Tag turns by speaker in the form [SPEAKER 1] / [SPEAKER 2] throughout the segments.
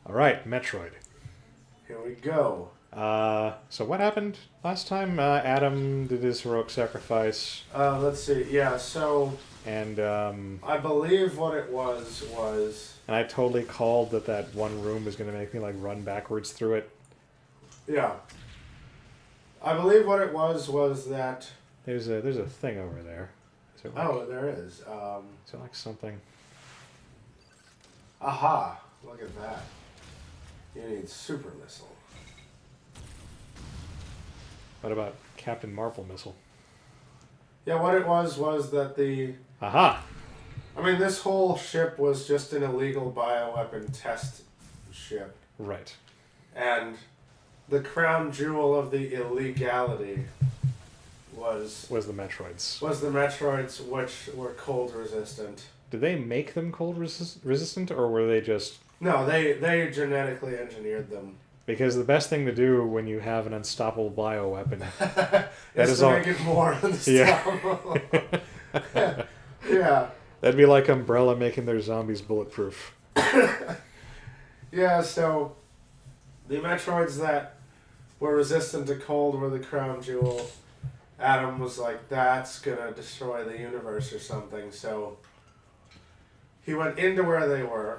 [SPEAKER 1] All right, Metroid.
[SPEAKER 2] Here we go.
[SPEAKER 1] So what happened last time? Adam did his heroic sacrifice,
[SPEAKER 2] Let's see. Yeah, so
[SPEAKER 1] and
[SPEAKER 2] I believe what it was
[SPEAKER 1] I totally called that one room was going to make me like run backwards through it.
[SPEAKER 2] yeah. I believe what it was that.
[SPEAKER 1] There's a thing over there. Is it like,
[SPEAKER 2] Oh, there is.
[SPEAKER 1] is it like something?
[SPEAKER 2] Aha! Look at that. You need super missile.
[SPEAKER 1] What about Captain Marvel missile?
[SPEAKER 2] Yeah, what it was that the.
[SPEAKER 1] Aha!
[SPEAKER 2] I mean, this whole ship was just an illegal bioweapon test ship,
[SPEAKER 1] Right.
[SPEAKER 2] and the crown jewel of the illegality was
[SPEAKER 1] Was the Metroids?
[SPEAKER 2] was the Metroids, which were cold resistant.
[SPEAKER 1] Did they make them cold resistant, or were they just?
[SPEAKER 2] No, they genetically engineered them.
[SPEAKER 1] Because the best thing to do when you have an unstoppable bioweapon, that
[SPEAKER 2] Is
[SPEAKER 1] is
[SPEAKER 2] to
[SPEAKER 1] all.
[SPEAKER 2] make it more
[SPEAKER 1] Yeah.
[SPEAKER 2] unstoppable. Yeah.
[SPEAKER 1] That'd be like Umbrella making their zombies bulletproof.
[SPEAKER 2] Yeah, so the Metroids that were resistant to cold were the crown jewel. Adam was like, that's gonna destroy the universe or something, so he went into where they were,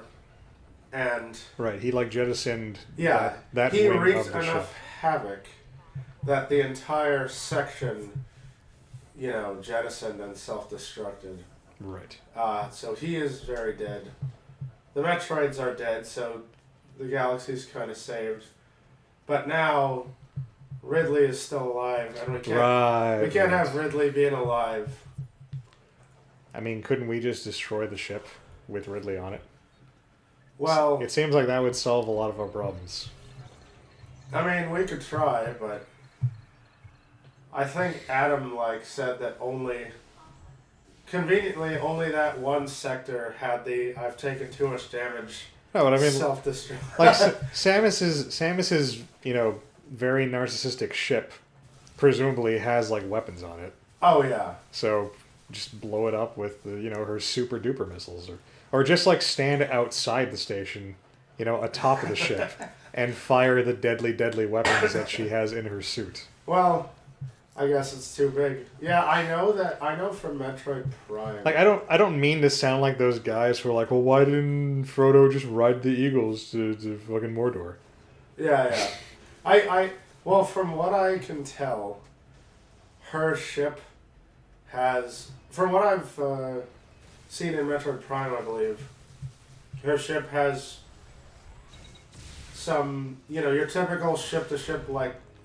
[SPEAKER 2] and
[SPEAKER 1] Right. He like jettisoned.
[SPEAKER 2] yeah,
[SPEAKER 1] that
[SPEAKER 2] he
[SPEAKER 1] wing
[SPEAKER 2] wreaked
[SPEAKER 1] of the
[SPEAKER 2] enough
[SPEAKER 1] ship.
[SPEAKER 2] havoc that the entire section, jettisoned and self-destructed.
[SPEAKER 1] Right.
[SPEAKER 2] So he is very dead. The Metroids are dead, so the galaxy's kind of saved. But now Ridley is still alive, and
[SPEAKER 1] Right.
[SPEAKER 2] we can't have Ridley being alive.
[SPEAKER 1] I mean, couldn't we just destroy the ship with Ridley on it?
[SPEAKER 2] Well,
[SPEAKER 1] It seems like that would solve a lot of our problems.
[SPEAKER 2] I mean, we could try, but I think Adam said that conveniently only that one sector had the "I've taken too much damage"
[SPEAKER 1] No, but I mean,
[SPEAKER 2] self-destruct.
[SPEAKER 1] like Samus's very narcissistic ship, presumably has like weapons on it.
[SPEAKER 2] Oh yeah.
[SPEAKER 1] So just blow it up with her super duper missiles, or just like stand outside the station, atop of the ship, and fire the deadly weapons that she has in her suit.
[SPEAKER 2] Well, I guess it's too big. Yeah, I know from Metroid Prime.
[SPEAKER 1] Like I don't mean to sound like those guys who are like, well, why didn't Frodo just ride the eagles to fucking Mordor?
[SPEAKER 2] Yeah. Well, from what I can tell, her ship has, from what I've seen in Metroid Prime, I believe, her ship has some, your typical ship-to-ship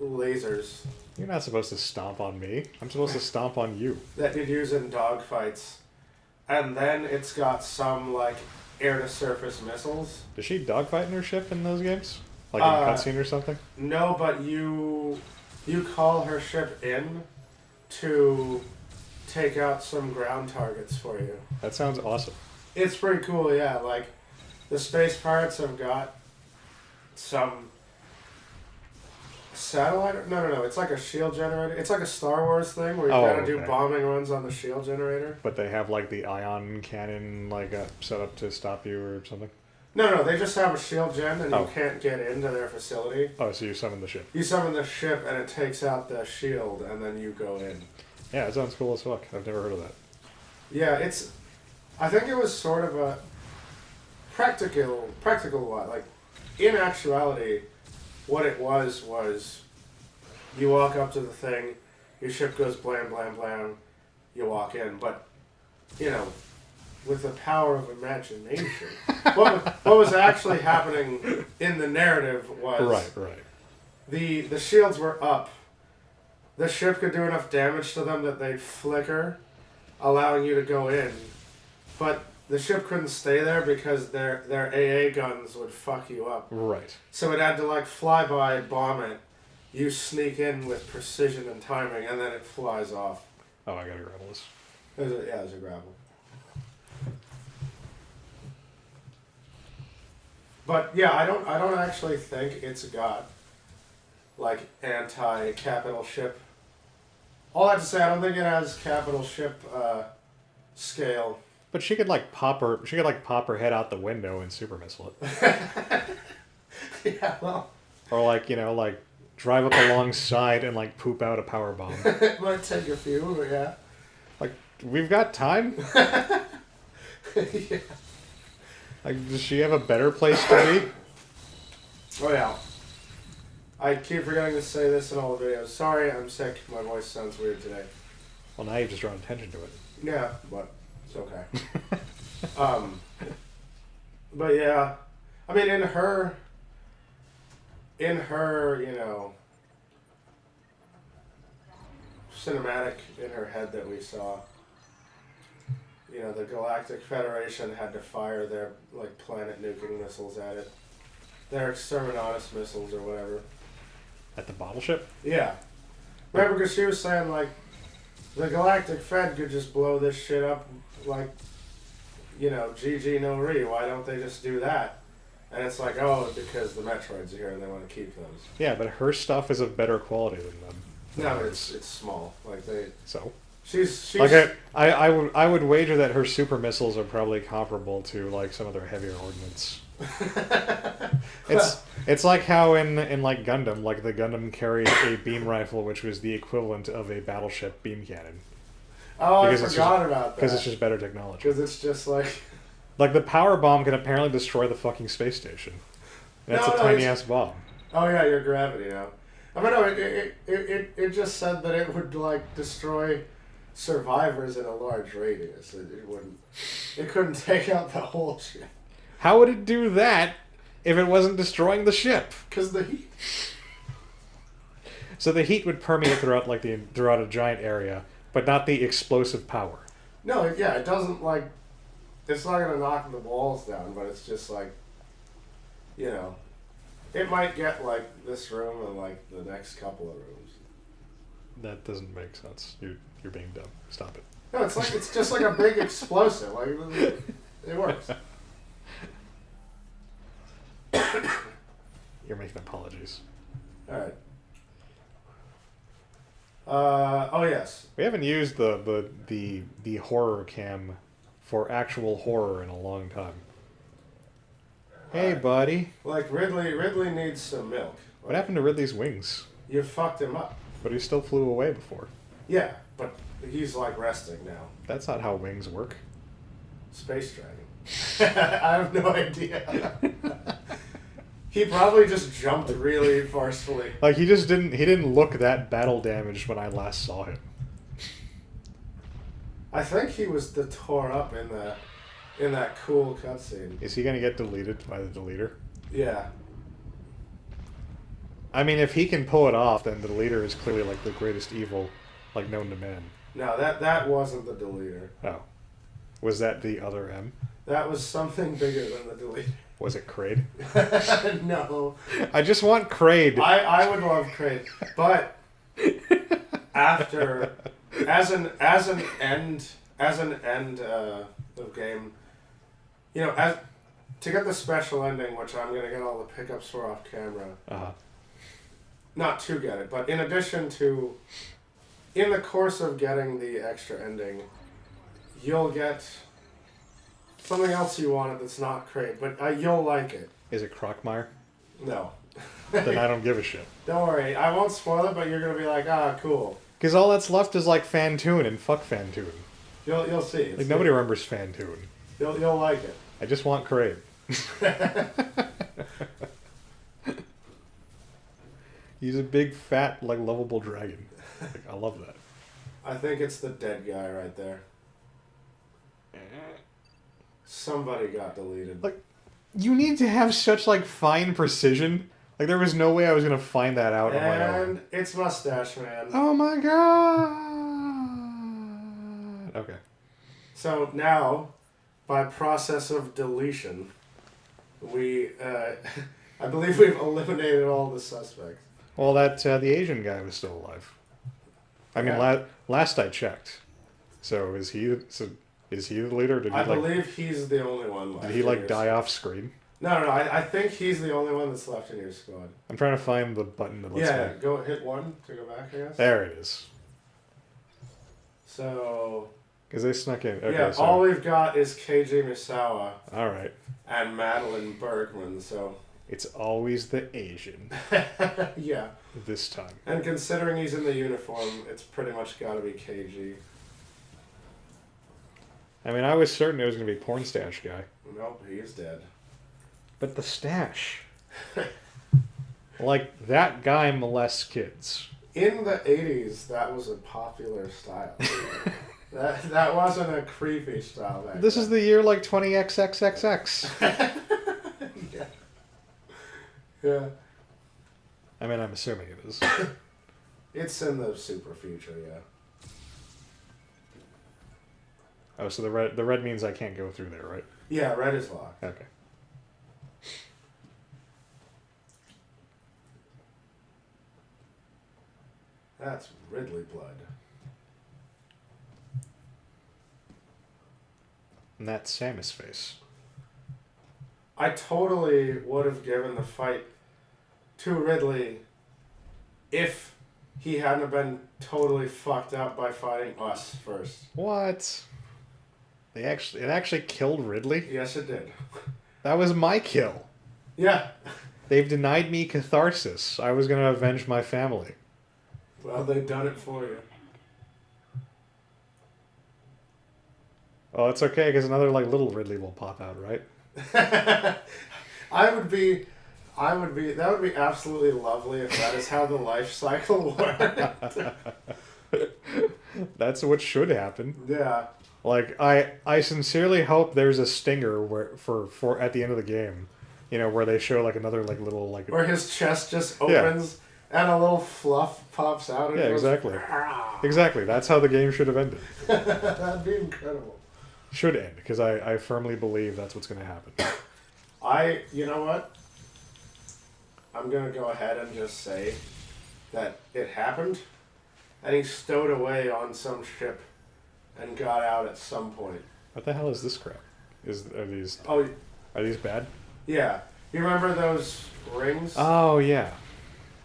[SPEAKER 2] lasers
[SPEAKER 1] You're not supposed to stomp on me. I'm supposed to stomp on you.
[SPEAKER 2] that you'd use in dogfights. And then it's got some, air-to-surface missiles.
[SPEAKER 1] Does she dogfight in her ship in those games? Like in cutscene or something?
[SPEAKER 2] No, but you call her ship in to take out some ground targets for you.
[SPEAKER 1] That sounds awesome.
[SPEAKER 2] It's pretty cool, yeah. The space pirates have got some satellite. No. It's like a shield generator. It's like a Star Wars thing where you gotta do
[SPEAKER 1] okay.
[SPEAKER 2] bombing runs on the shield generator.
[SPEAKER 1] But they have like the ion cannon set up to stop you or something?
[SPEAKER 2] No. They just have a shield gen, and
[SPEAKER 1] Oh.
[SPEAKER 2] you can't get into their facility.
[SPEAKER 1] Oh, so you summon the ship.
[SPEAKER 2] You summon the ship, and it takes out the shield, and then you go in.
[SPEAKER 1] Yeah, that sounds cool as fuck. I've never heard of that.
[SPEAKER 2] Yeah, I think it was sort of a practical one. In actuality, what it was you walk up to the thing, your ship goes blam, blam, blam, you walk in. But, with the power of imagination, what was actually happening in the narrative was
[SPEAKER 1] Right.
[SPEAKER 2] the shields were up. The ship could do enough damage to them that they'd flicker, allowing you to go in. But the ship couldn't stay there because their AA guns would fuck you up.
[SPEAKER 1] Right.
[SPEAKER 2] So it had to fly by, bomb it. You sneak in with precision and timing, and then it flies off.
[SPEAKER 1] Oh, I gotta grab this.
[SPEAKER 2] There's a grapple. But yeah, I don't actually think it's got anti-capital ship. All that to say, I don't think it has capital ship scale.
[SPEAKER 1] But she could pop her head out the window and super missile it.
[SPEAKER 2] Yeah, well,
[SPEAKER 1] Or like, like drive up alongside and like poop out a power bomb.
[SPEAKER 2] it might take a few, but yeah.
[SPEAKER 1] Like, we've got time?
[SPEAKER 2] Yeah.
[SPEAKER 1] Like, does she have a better place to be?
[SPEAKER 2] Oh yeah. I keep forgetting to say this in all the videos. Sorry, I'm sick. My voice sounds weird today.
[SPEAKER 1] Well, now you've just drawn attention to it.
[SPEAKER 2] Yeah, but it's okay. But yeah, I mean, in her, cinematic in her head that we saw, the Galactic Federation had to fire their, like, planet nuking missiles at it. Their Exterminatus missiles or whatever.
[SPEAKER 1] At the bottle ship?
[SPEAKER 2] Yeah. Remember, because she was saying, like, the Galactic Fed could just blow this shit up, like, GG no re. Why don't they just do that? And it's like, oh, because the Metroids are here and they want to keep those.
[SPEAKER 1] Yeah, but her stuff is of better quality than them.
[SPEAKER 2] No, it's small. Like, they...
[SPEAKER 1] So?
[SPEAKER 2] She's
[SPEAKER 1] like I would wager that her super missiles are probably comparable to like some of their heavier ordnance. It's like how in like Gundam, like the Gundam carried a beam rifle which was the equivalent of a battleship beam cannon.
[SPEAKER 2] Oh, I forgot about that.
[SPEAKER 1] Because it's just better technology.
[SPEAKER 2] Because it's just like...
[SPEAKER 1] Like, the power bomb can apparently destroy the fucking space station. That's a tiny-ass bomb.
[SPEAKER 2] Oh yeah, your gravity now. I mean, no, it just said that it would, like, destroy survivors in a large radius. It wouldn't... It couldn't take out the whole ship.
[SPEAKER 1] How would it do that if it wasn't destroying the ship?
[SPEAKER 2] Because the heat.
[SPEAKER 1] So the heat would permeate throughout a giant area, but not the explosive power.
[SPEAKER 2] No, yeah, it doesn't, like... It's not going to knock the walls down, but it's just like, it might get, like, this room and, like, the next couple of rooms.
[SPEAKER 1] That doesn't make sense. You're being dumb. Stop it.
[SPEAKER 2] No, it's just like a big explosive. Like, it works.
[SPEAKER 1] You're making apologies.
[SPEAKER 2] Alright. Oh, yes.
[SPEAKER 1] We haven't used the horror cam for actual horror in a long time. Hey, buddy.
[SPEAKER 2] Like, Ridley needs some milk. Like,
[SPEAKER 1] What happened to Ridley's wings?
[SPEAKER 2] You fucked him up.
[SPEAKER 1] But he still flew away before.
[SPEAKER 2] Yeah, but he's, like, resting now.
[SPEAKER 1] That's not how wings work.
[SPEAKER 2] Space Dragon. I have no idea. He probably just jumped really forcefully.
[SPEAKER 1] Like, he didn't look that battle damaged when I last saw him.
[SPEAKER 2] I think he was tore up in that cool cutscene.
[SPEAKER 1] Is he gonna get deleted by the deleter?
[SPEAKER 2] Yeah.
[SPEAKER 1] I mean, if he can pull it off, then the deleter is clearly like the greatest evil, like known to man.
[SPEAKER 2] No, that wasn't the deleter.
[SPEAKER 1] Oh, was that the other M?
[SPEAKER 2] That was something bigger than the deleter.
[SPEAKER 1] Was it Kraid?
[SPEAKER 2] No.
[SPEAKER 1] I just want Kraid.
[SPEAKER 2] I would love Kraid, but after as an end of game, as to get the special ending, which I'm gonna get all the pickups for off camera. Not to get it, but in addition to, in the course of getting the extra ending, you'll get something else you wanted that's not Kraid, but you'll like it.
[SPEAKER 1] Is it Crockmire?
[SPEAKER 2] No.
[SPEAKER 1] Then I don't give a shit.
[SPEAKER 2] Don't worry, I won't spoil it, but you're gonna be like, ah, cool.
[SPEAKER 1] Because all that's left is like Fantoon, and fuck Fantoon.
[SPEAKER 2] You'll see. It's
[SPEAKER 1] Like nobody remembers Fantoon.
[SPEAKER 2] You'll like it.
[SPEAKER 1] I just want Kraid. He's a big, fat, like lovable dragon. Like, I love that.
[SPEAKER 2] I think it's the dead guy right there. Somebody got deleted.
[SPEAKER 1] Like, you need to have such like fine precision. Like there was no way I was gonna find that out on my own.
[SPEAKER 2] And it's Mustache Man.
[SPEAKER 1] Oh my god. Okay.
[SPEAKER 2] So now, by process of deletion, we I believe we've eliminated all the suspects.
[SPEAKER 1] Well, that the Asian guy was still alive. I mean, last I checked. So is he the leader? Did he,
[SPEAKER 2] I believe he's the only one left.
[SPEAKER 1] Did he like die off screen?
[SPEAKER 2] No. I think he's the only one that's left in your squad.
[SPEAKER 1] I'm trying to find the button that lets me.
[SPEAKER 2] Go hit 1 to go back, I guess.
[SPEAKER 1] There it is.
[SPEAKER 2] So.
[SPEAKER 1] Because they snuck in. Okay,
[SPEAKER 2] yeah, all we've got is KJ Misawa.
[SPEAKER 1] All right.
[SPEAKER 2] And Madeline Bergman. So.
[SPEAKER 1] It's always the Asian.
[SPEAKER 2] Yeah.
[SPEAKER 1] This time.
[SPEAKER 2] And considering he's in the uniform, it's pretty much got to be KG.
[SPEAKER 1] I mean, I was certain it was going to be Porn Stash Guy.
[SPEAKER 2] Nope, he is dead.
[SPEAKER 1] But the stash. Like, that guy molests kids.
[SPEAKER 2] In the 80s, that was a popular style. that wasn't a creepy style back
[SPEAKER 1] This
[SPEAKER 2] then.
[SPEAKER 1] is the year like 20XXXX.
[SPEAKER 2] Yeah. Yeah.
[SPEAKER 1] I mean, I'm assuming it is.
[SPEAKER 2] It's in the super future, yeah.
[SPEAKER 1] Oh, so the red means I can't go through there, right?
[SPEAKER 2] Yeah, red is locked.
[SPEAKER 1] Okay.
[SPEAKER 2] That's Ridley blood.
[SPEAKER 1] And that's Samus' face.
[SPEAKER 2] I totally would have given the fight to Ridley if he hadn't been totally fucked up by fighting us first.
[SPEAKER 1] What? It actually killed Ridley?
[SPEAKER 2] Yes, it did.
[SPEAKER 1] That was my kill.
[SPEAKER 2] Yeah.
[SPEAKER 1] They've denied me catharsis. I was going to avenge my family.
[SPEAKER 2] Well, they've done it for you.
[SPEAKER 1] Oh, it's okay, because another, like, little Ridley will pop out, right?
[SPEAKER 2] That would be absolutely lovely if that is how the life cycle worked.
[SPEAKER 1] That's what should happen.
[SPEAKER 2] Yeah.
[SPEAKER 1] Like, I sincerely hope there's a stinger for at the end of the game, you know, where they show like another like little like
[SPEAKER 2] Where his chest just opens and a little fluff pops out. And
[SPEAKER 1] yeah,
[SPEAKER 2] goes,
[SPEAKER 1] exactly.
[SPEAKER 2] "Ah."
[SPEAKER 1] Exactly. That's how the game should have ended.
[SPEAKER 2] That'd be incredible.
[SPEAKER 1] Should end, because I firmly believe that's what's going to happen.
[SPEAKER 2] You know what? I'm gonna go ahead and just say that it happened, and he stowed away on some ship and got out at some point.
[SPEAKER 1] What the hell is this crap? Are these bad?
[SPEAKER 2] Yeah. You remember those rings?
[SPEAKER 1] Oh yeah.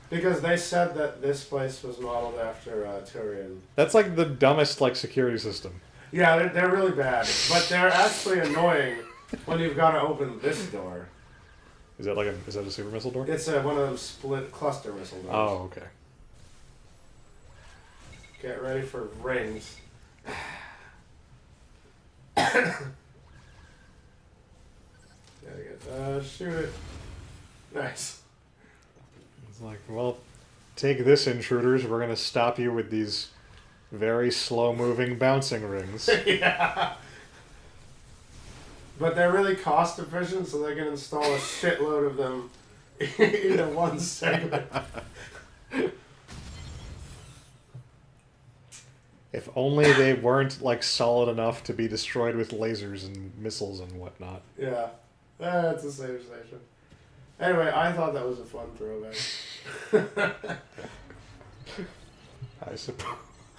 [SPEAKER 2] Because they said that this place was modeled after Turian.
[SPEAKER 1] That's like the dumbest like security system.
[SPEAKER 2] Yeah, they're really bad, but they're actually annoying when you've got to open this door.
[SPEAKER 1] Is that a super missile door?
[SPEAKER 2] It's one of those split cluster missile doors.
[SPEAKER 1] Oh, okay.
[SPEAKER 2] Get ready for rings. Shoot it. Nice.
[SPEAKER 1] It's like, well, take this, intruders. We're gonna stop you with these very slow-moving bouncing rings.
[SPEAKER 2] Yeah. But they're really cost efficient, so they can install a shitload of them into one segment.
[SPEAKER 1] If only they weren't like solid enough to be destroyed with lasers and missiles and whatnot.
[SPEAKER 2] Yeah. That's a save station. Anyway, I thought that was a fun throwback.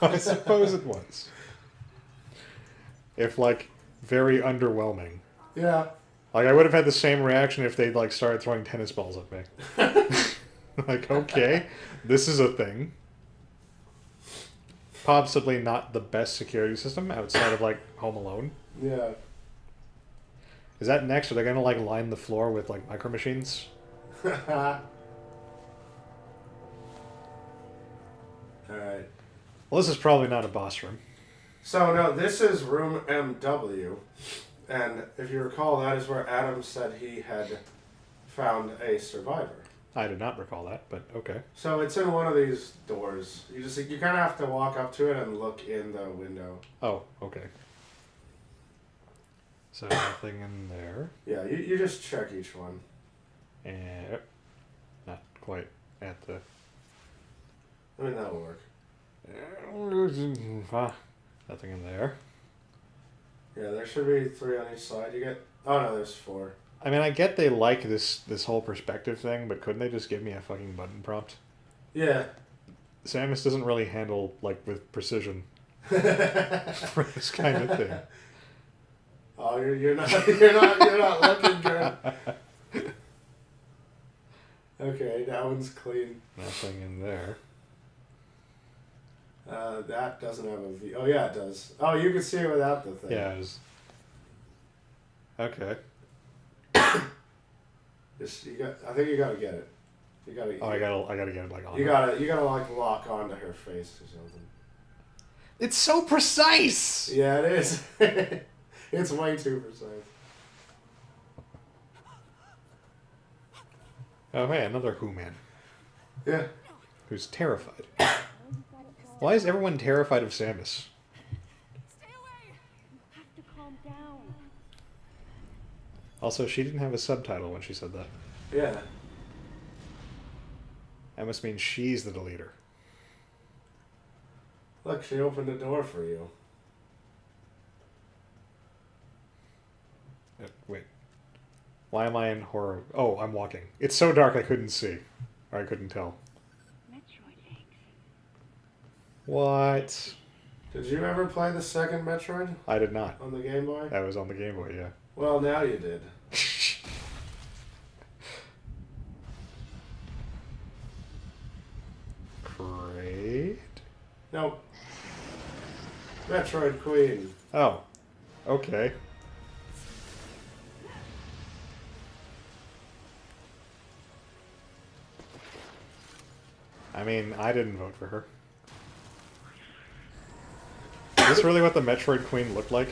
[SPEAKER 1] I suppose it was. If like very underwhelming.
[SPEAKER 2] Yeah.
[SPEAKER 1] Like I would have had the same reaction if they'd like started throwing tennis balls at me. Like, okay, this is a thing. Possibly not the best security system outside of like Home Alone.
[SPEAKER 2] Yeah.
[SPEAKER 1] Is that next? Are they gonna like line the floor with like micro machines?
[SPEAKER 2] Alright.
[SPEAKER 1] Well, this is probably not a boss room.
[SPEAKER 2] So, no, this is room MW. And if you recall, that is where Adam said he had found a survivor.
[SPEAKER 1] I did not recall that, but okay.
[SPEAKER 2] So it's in one of these doors. You kind of have to walk up to it and look in the window.
[SPEAKER 1] Oh, okay. So nothing in there.
[SPEAKER 2] Yeah, you just check each one.
[SPEAKER 1] And not quite at the.
[SPEAKER 2] I mean, that'll work.
[SPEAKER 1] Nothing in there.
[SPEAKER 2] Yeah, there should be 3 on each side. You get. Oh no, there's 4.
[SPEAKER 1] I mean, I get they like this whole perspective thing, but couldn't they just give me a fucking button prompt?
[SPEAKER 2] Yeah.
[SPEAKER 1] Samus doesn't really handle like with precision for this kind of thing.
[SPEAKER 2] Oh, you're not looking good. Okay, that one's clean.
[SPEAKER 1] Nothing in there.
[SPEAKER 2] That doesn't have a V. Oh yeah, it does. Oh, you can see it without the thing.
[SPEAKER 1] Yeah, it was. Okay.
[SPEAKER 2] I think you gotta get it. You gotta.
[SPEAKER 1] Oh, I gotta get it like on.
[SPEAKER 2] You gotta like lock onto her face or something.
[SPEAKER 1] It's so precise.
[SPEAKER 2] Yeah, it is. It's way too precise.
[SPEAKER 1] Oh, hey, another Who man.
[SPEAKER 2] Yeah.
[SPEAKER 1] Who's terrified. Why is everyone terrified of Samus?
[SPEAKER 3] Stay away! You have to calm down.
[SPEAKER 1] Also, she didn't have a subtitle when she said that.
[SPEAKER 2] Yeah.
[SPEAKER 1] That must mean she's the deleter.
[SPEAKER 2] Look, she opened a door for you.
[SPEAKER 1] Wait. Why am I in horror? Oh, I'm walking. It's so dark I couldn't see. Or I couldn't tell.
[SPEAKER 3] Metroid eggs.
[SPEAKER 1] What?
[SPEAKER 2] Did you ever play the second Metroid
[SPEAKER 1] I did not.
[SPEAKER 2] on the Game Boy?
[SPEAKER 1] That was on the Game Boy, yeah.
[SPEAKER 2] Well, now you did.
[SPEAKER 1] Great.
[SPEAKER 2] Nope. Metroid Queen.
[SPEAKER 1] Oh. Okay. I mean, I didn't vote for her. Is this really what the Metroid Queen looked like?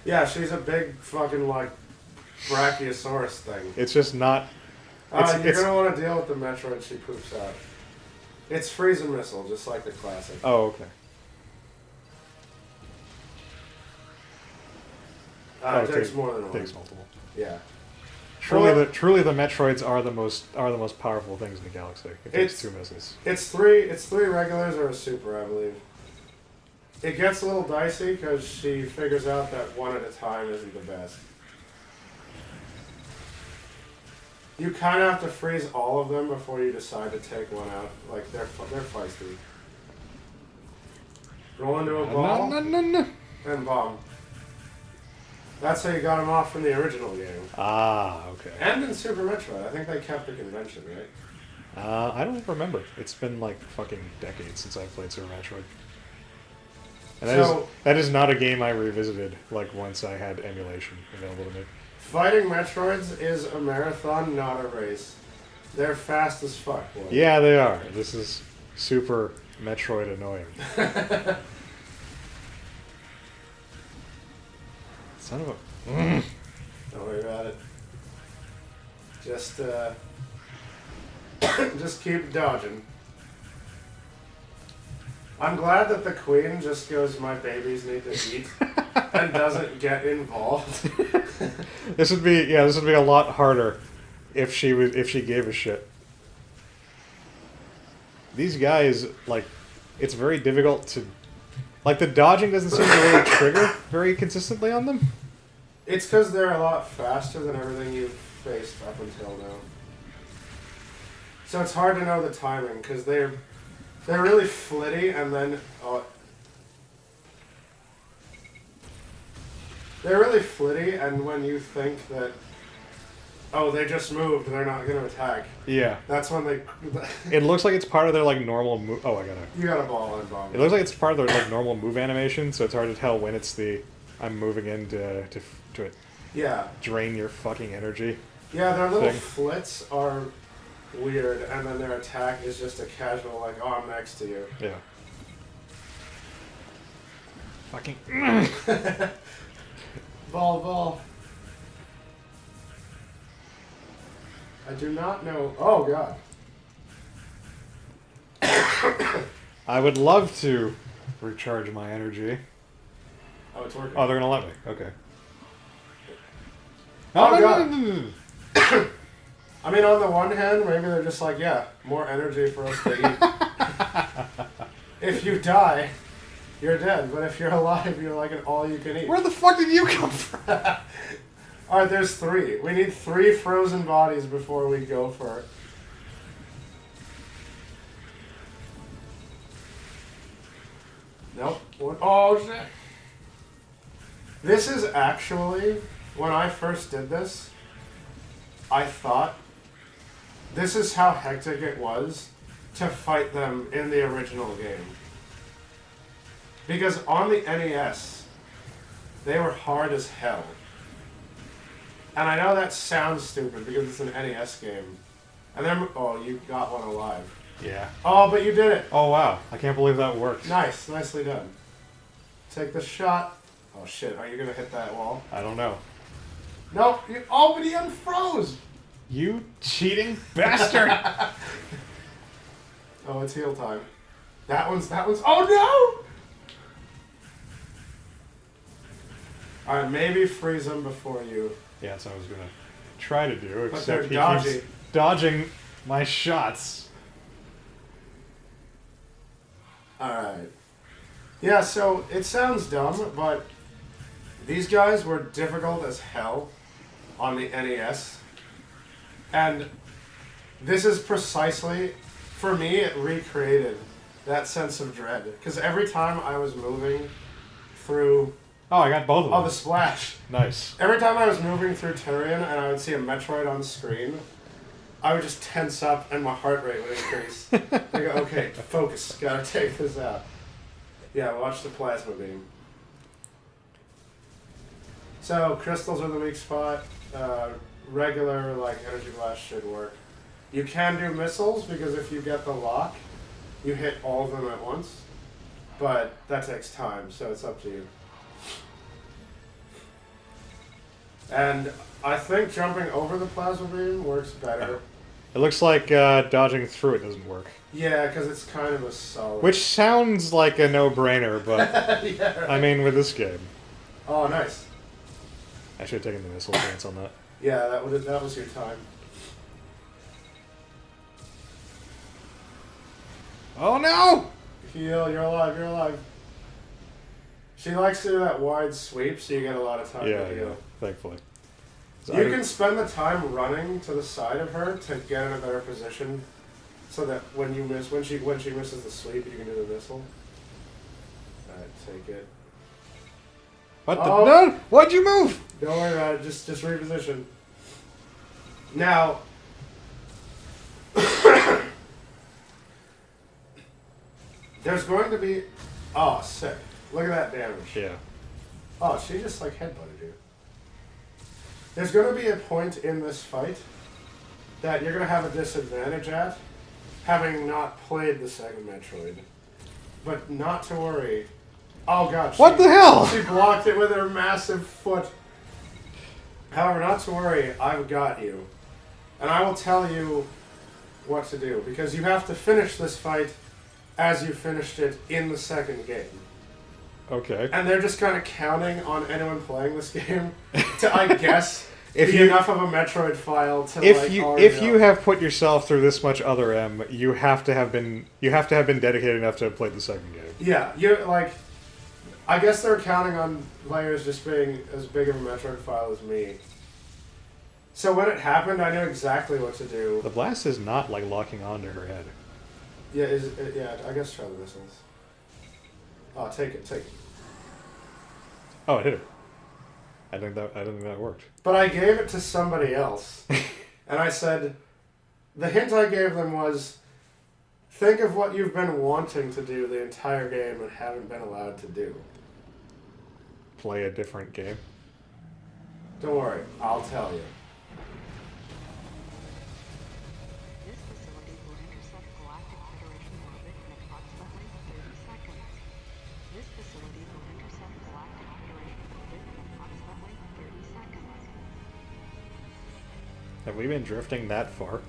[SPEAKER 2] Yeah, she's a big fucking like brachiosaurus thing.
[SPEAKER 1] It's just not...
[SPEAKER 2] You're gonna want to deal with the Metroid she poops out. It's freeze and missile, just like the classic.
[SPEAKER 1] Oh, okay.
[SPEAKER 2] It takes more than one.
[SPEAKER 1] Takes multiple.
[SPEAKER 2] Yeah.
[SPEAKER 1] Truly, the Metroids are the most powerful things in the galaxy. It takes 2 missiles.
[SPEAKER 2] It's three regulars or a super, I believe. It gets a little dicey because she figures out that one at a time isn't the best. You kind of have to freeze all of them before you decide to take one out. Like they're feisty. Roll into a ball
[SPEAKER 1] No.
[SPEAKER 2] and bomb. That's how you got him off from the original game.
[SPEAKER 1] Ah, okay.
[SPEAKER 2] And in Super Metroid, I think they kept the convention, right?
[SPEAKER 1] I don't remember. It's been like fucking decades since I've played Super Metroid. And that is not a game I revisited like once I had emulation available to me.
[SPEAKER 2] Fighting Metroids is a marathon, not a race. They're fast as fuck, boy.
[SPEAKER 1] Yeah, they are. This is Super Metroid annoying. Son of a...
[SPEAKER 2] Don't worry about it. Just just keep dodging. I'm glad that the queen just goes, my babies need to eat, and doesn't get involved.
[SPEAKER 1] This would be a lot harder if she gave a shit. These guys, like, it's very difficult to... Like, the dodging doesn't seem to really trigger very consistently on them.
[SPEAKER 2] It's because they're a lot faster than everything you've faced up until now. So it's hard to know the timing, because they're really flitty, and then... they're really flitty, and when you think that... Oh, they just moved, they're not going to attack.
[SPEAKER 1] Yeah.
[SPEAKER 2] That's when they...
[SPEAKER 1] It looks like it's part of their, like, normal move... Oh, I gotta...
[SPEAKER 2] You got a ball and bomb.
[SPEAKER 1] It looks like it's part of their, like, normal move animation, so it's hard to tell when it's the... I'm moving in to
[SPEAKER 2] Yeah.
[SPEAKER 1] drain your fucking energy.
[SPEAKER 2] Yeah, their little
[SPEAKER 1] thing.
[SPEAKER 2] flits are weird, and then their attack is just a casual, like, oh, I'm next to you.
[SPEAKER 1] Yeah. Fucking...
[SPEAKER 2] Ball. I do not know. Oh, God.
[SPEAKER 1] I would love to recharge my energy.
[SPEAKER 2] Oh, it's working.
[SPEAKER 1] Oh, they're gonna let me. Okay.
[SPEAKER 2] Oh, God. I mean, on the one hand, maybe they're just like, yeah, more energy for us to eat. If you die, you're dead. But if you're alive, you're like an all-you-can-eat.
[SPEAKER 1] Where the fuck did you come from?
[SPEAKER 2] Alright, there's 3. We need 3 frozen bodies before we go for it. Nope. Oh, shit. This is actually, when I first did this, I thought this is how hectic it was to fight them in the original game. Because on the NES, they were hard as hell. And I know that sounds stupid because it's an NES game. And then, oh, you got one alive.
[SPEAKER 1] Yeah.
[SPEAKER 2] Oh, but you did it.
[SPEAKER 1] Oh, wow. I can't believe that worked.
[SPEAKER 2] Nice. Nicely done. Take the shot. Oh, shit. Are you going to hit that wall?
[SPEAKER 1] I don't know.
[SPEAKER 2] No. Oh, but he unfroze.
[SPEAKER 1] You cheating bastard!
[SPEAKER 2] Oh, it's heal time. That one's, oh no! Alright, maybe freeze him before you.
[SPEAKER 1] Yeah, that's what I was gonna try to do,
[SPEAKER 2] But
[SPEAKER 1] except
[SPEAKER 2] they're
[SPEAKER 1] he
[SPEAKER 2] dodgy.
[SPEAKER 1] keeps dodging my shots.
[SPEAKER 2] Alright. Yeah, so it sounds dumb, but these guys were difficult as hell on the NES. And this is precisely, for me, it recreated that sense of dread. Because every time I was moving through...
[SPEAKER 1] Oh, I got both of them.
[SPEAKER 2] Oh, the splash.
[SPEAKER 1] Nice.
[SPEAKER 2] Every time I was moving through Tyrion and I would see a Metroid on screen, I would just tense up and my heart rate would increase. I go, okay, focus, gotta take this out. Yeah, watch the plasma beam. So, crystals are the weak spot. Regular, like, energy blast should work. You can do missiles, because if you get the lock, you hit all of them at once. But that takes time, so it's up to you. And I think jumping over the plasma beam works better.
[SPEAKER 1] It looks like dodging through it doesn't work.
[SPEAKER 2] Yeah, because it's kind of a solid.
[SPEAKER 1] Which sounds like a no-brainer, but
[SPEAKER 2] yeah, right.
[SPEAKER 1] I mean, with this game.
[SPEAKER 2] Oh, nice.
[SPEAKER 1] I should have taken the missile chance on that.
[SPEAKER 2] Yeah, that was your time.
[SPEAKER 1] Oh no!
[SPEAKER 2] Heal, you're alive, you're alive. She likes to do that wide sweep, so you get a lot of time
[SPEAKER 1] Yeah,
[SPEAKER 2] to
[SPEAKER 1] yeah,
[SPEAKER 2] heal.
[SPEAKER 1] thankfully. So
[SPEAKER 2] You can spend the time running to the side of her to get in a better position, so that when she misses the sweep, you can do the missile. Alright, take it.
[SPEAKER 1] What the?
[SPEAKER 2] Oh.
[SPEAKER 1] No! Why'd you move?
[SPEAKER 2] Don't worry about it, just reposition. Now, there's going to be... Oh, sick. Look at that damage.
[SPEAKER 1] Yeah.
[SPEAKER 2] Oh, she just, like, headbutted you. There's going to be a point in this fight that you're going to have a disadvantage at, having not played the second Metroid. But not to worry. Oh, God.
[SPEAKER 1] What the hell?
[SPEAKER 2] She blocked it with her massive foot. However, not to worry, I've got you. And I will tell you what to do, because you have to finish this fight as you finished it in the second game.
[SPEAKER 1] Okay.
[SPEAKER 2] And they're just kind of counting on anyone playing this game to, I guess,
[SPEAKER 1] If
[SPEAKER 2] be
[SPEAKER 1] you-
[SPEAKER 2] enough of a Metroid file to
[SPEAKER 1] If you
[SPEAKER 2] know.
[SPEAKER 1] have put yourself through this much other M, you have to have been dedicated enough to have played the second game.
[SPEAKER 2] Yeah, you're like, I guess they're counting on players just being as big of a Metroid file as me. So when it happened, I knew exactly what to do.
[SPEAKER 1] The blast is not like locking onto her head.
[SPEAKER 2] Yeah, yeah. I guess try the missiles. Oh, take it.
[SPEAKER 1] Oh, it hit her. I don't think that worked.
[SPEAKER 2] But I gave it to somebody else, and I said, the hint I gave them was, think of what you've been wanting to do the entire game and haven't been allowed to do.
[SPEAKER 1] Play a different game.
[SPEAKER 2] Don't worry, I'll tell you.
[SPEAKER 4] This facility will intercept Galactic Federation orbit in approximately 30 seconds. This facility will intercept Galactic Federation orbit in approximately 30 seconds.
[SPEAKER 1] Have we been drifting that far?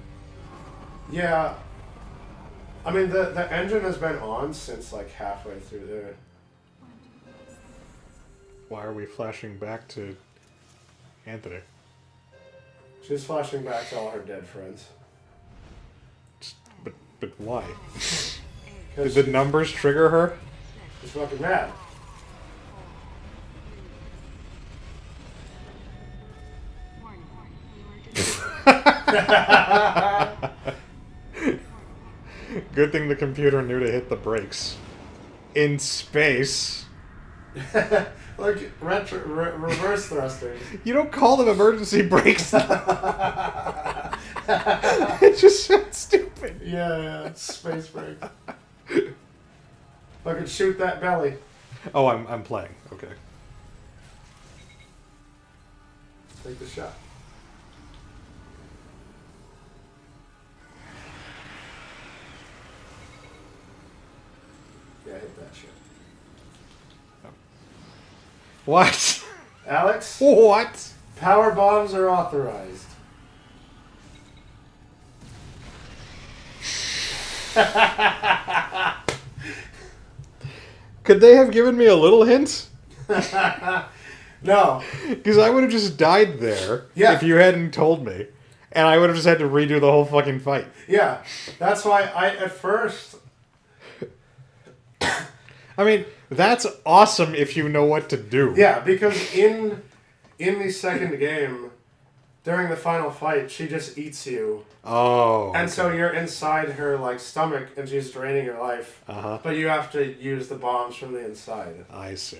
[SPEAKER 2] Yeah. I mean, the engine has been on since like halfway through there.
[SPEAKER 1] Why are we flashing back to Anthony?
[SPEAKER 2] She's flashing back to all her dead friends.
[SPEAKER 1] But why? Did
[SPEAKER 2] 'Cause
[SPEAKER 1] the numbers trigger her?
[SPEAKER 2] she's fucking mad.
[SPEAKER 4] Warning, emergency.
[SPEAKER 1] Good thing the computer knew to hit the brakes. In space.
[SPEAKER 2] Like reverse thrusters.
[SPEAKER 1] You don't call them emergency brakes. It just sounds stupid.
[SPEAKER 2] Yeah, space brakes. Fucking shoot that belly.
[SPEAKER 1] Oh, I'm playing. Okay.
[SPEAKER 2] Take the shot. hate that shit.
[SPEAKER 1] What?
[SPEAKER 2] Alex,
[SPEAKER 1] What?
[SPEAKER 2] power bombs are authorized.
[SPEAKER 1] Could they have given me a little hint?
[SPEAKER 2] No.
[SPEAKER 1] Because I would have just died there
[SPEAKER 2] Yeah.
[SPEAKER 1] if you hadn't told me. And I would have just had to redo the whole fucking fight.
[SPEAKER 2] Yeah. That's why at first...
[SPEAKER 1] I mean, that's awesome if you know what to do.
[SPEAKER 2] Yeah, because in the second game, during the final fight, she just eats you.
[SPEAKER 1] Oh.
[SPEAKER 2] And so you're inside her like stomach and she's draining your life.
[SPEAKER 1] Uh-huh.
[SPEAKER 2] But you have to use the bombs from the inside.
[SPEAKER 1] I see.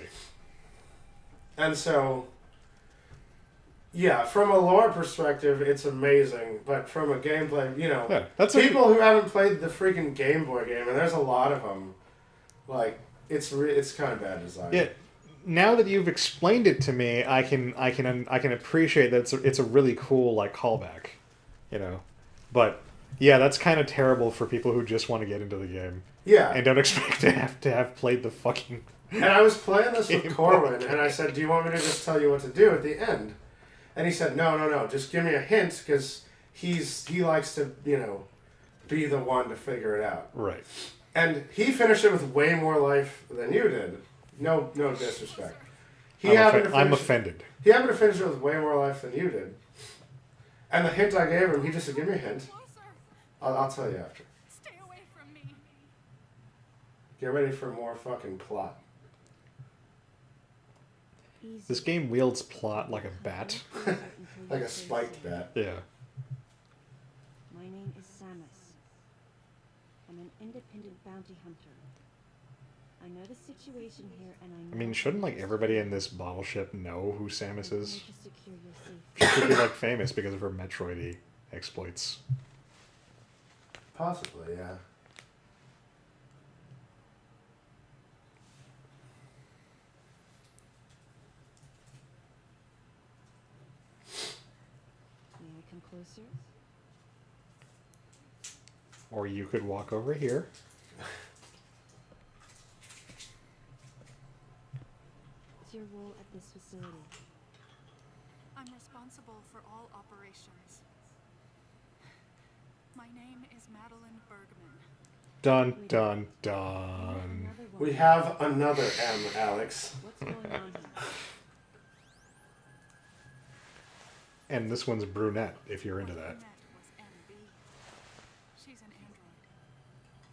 [SPEAKER 2] And so, yeah, from a lore perspective, it's amazing. But from a gameplay, you know,
[SPEAKER 1] Yeah, that's
[SPEAKER 2] people who haven't played the freaking Game Boy game, and there's a lot of them, like, it's kind of bad design.
[SPEAKER 1] Yeah. Now that you've explained it to me, I can appreciate that it's a really cool like callback, you know. But yeah, that's kind of terrible for people who just want to get into the game
[SPEAKER 2] Yeah.
[SPEAKER 1] and don't expect to have played the fucking.
[SPEAKER 2] And I was playing this with
[SPEAKER 1] Game
[SPEAKER 2] Corwin,
[SPEAKER 1] Boy.
[SPEAKER 2] and I said, "Do you want me to just tell you what to do at the end?" And he said, "No, just give me a hint, because he likes to, you know, be the one to figure it out."
[SPEAKER 1] Right.
[SPEAKER 2] And he finished it with way more life than you did. No disrespect.
[SPEAKER 1] I'm offended.
[SPEAKER 2] He happened to finish it with way more life than you did. And the hint I gave him, he just said, "Give me a hint. I'll tell you after."
[SPEAKER 3] Stay away from me.
[SPEAKER 2] Get ready for more fucking plot.
[SPEAKER 1] This game wields plot like a bat.
[SPEAKER 2] Like a spiked bat.
[SPEAKER 1] Yeah.
[SPEAKER 4] My name is Samus. I'm an independent bounty hunter. I know the situation here, and I know...
[SPEAKER 1] I mean, shouldn't like everybody in this bottle ship know who Samus is?
[SPEAKER 4] To secure your safety.
[SPEAKER 1] She should be like famous because of her Metroid exploits.
[SPEAKER 2] Possibly, yeah.
[SPEAKER 4] May I come closer?
[SPEAKER 1] Or you could walk over here.
[SPEAKER 4] What's your role at this facility?
[SPEAKER 3] I'm responsible for all operations. My name is Madeline Bergman.
[SPEAKER 1] Dun dun dun.
[SPEAKER 4] Another one.
[SPEAKER 2] We have another M, Alex.
[SPEAKER 4] What's going on here?
[SPEAKER 1] And this one's brunette, if you're into that.
[SPEAKER 3] Brunette was MB. She's an android.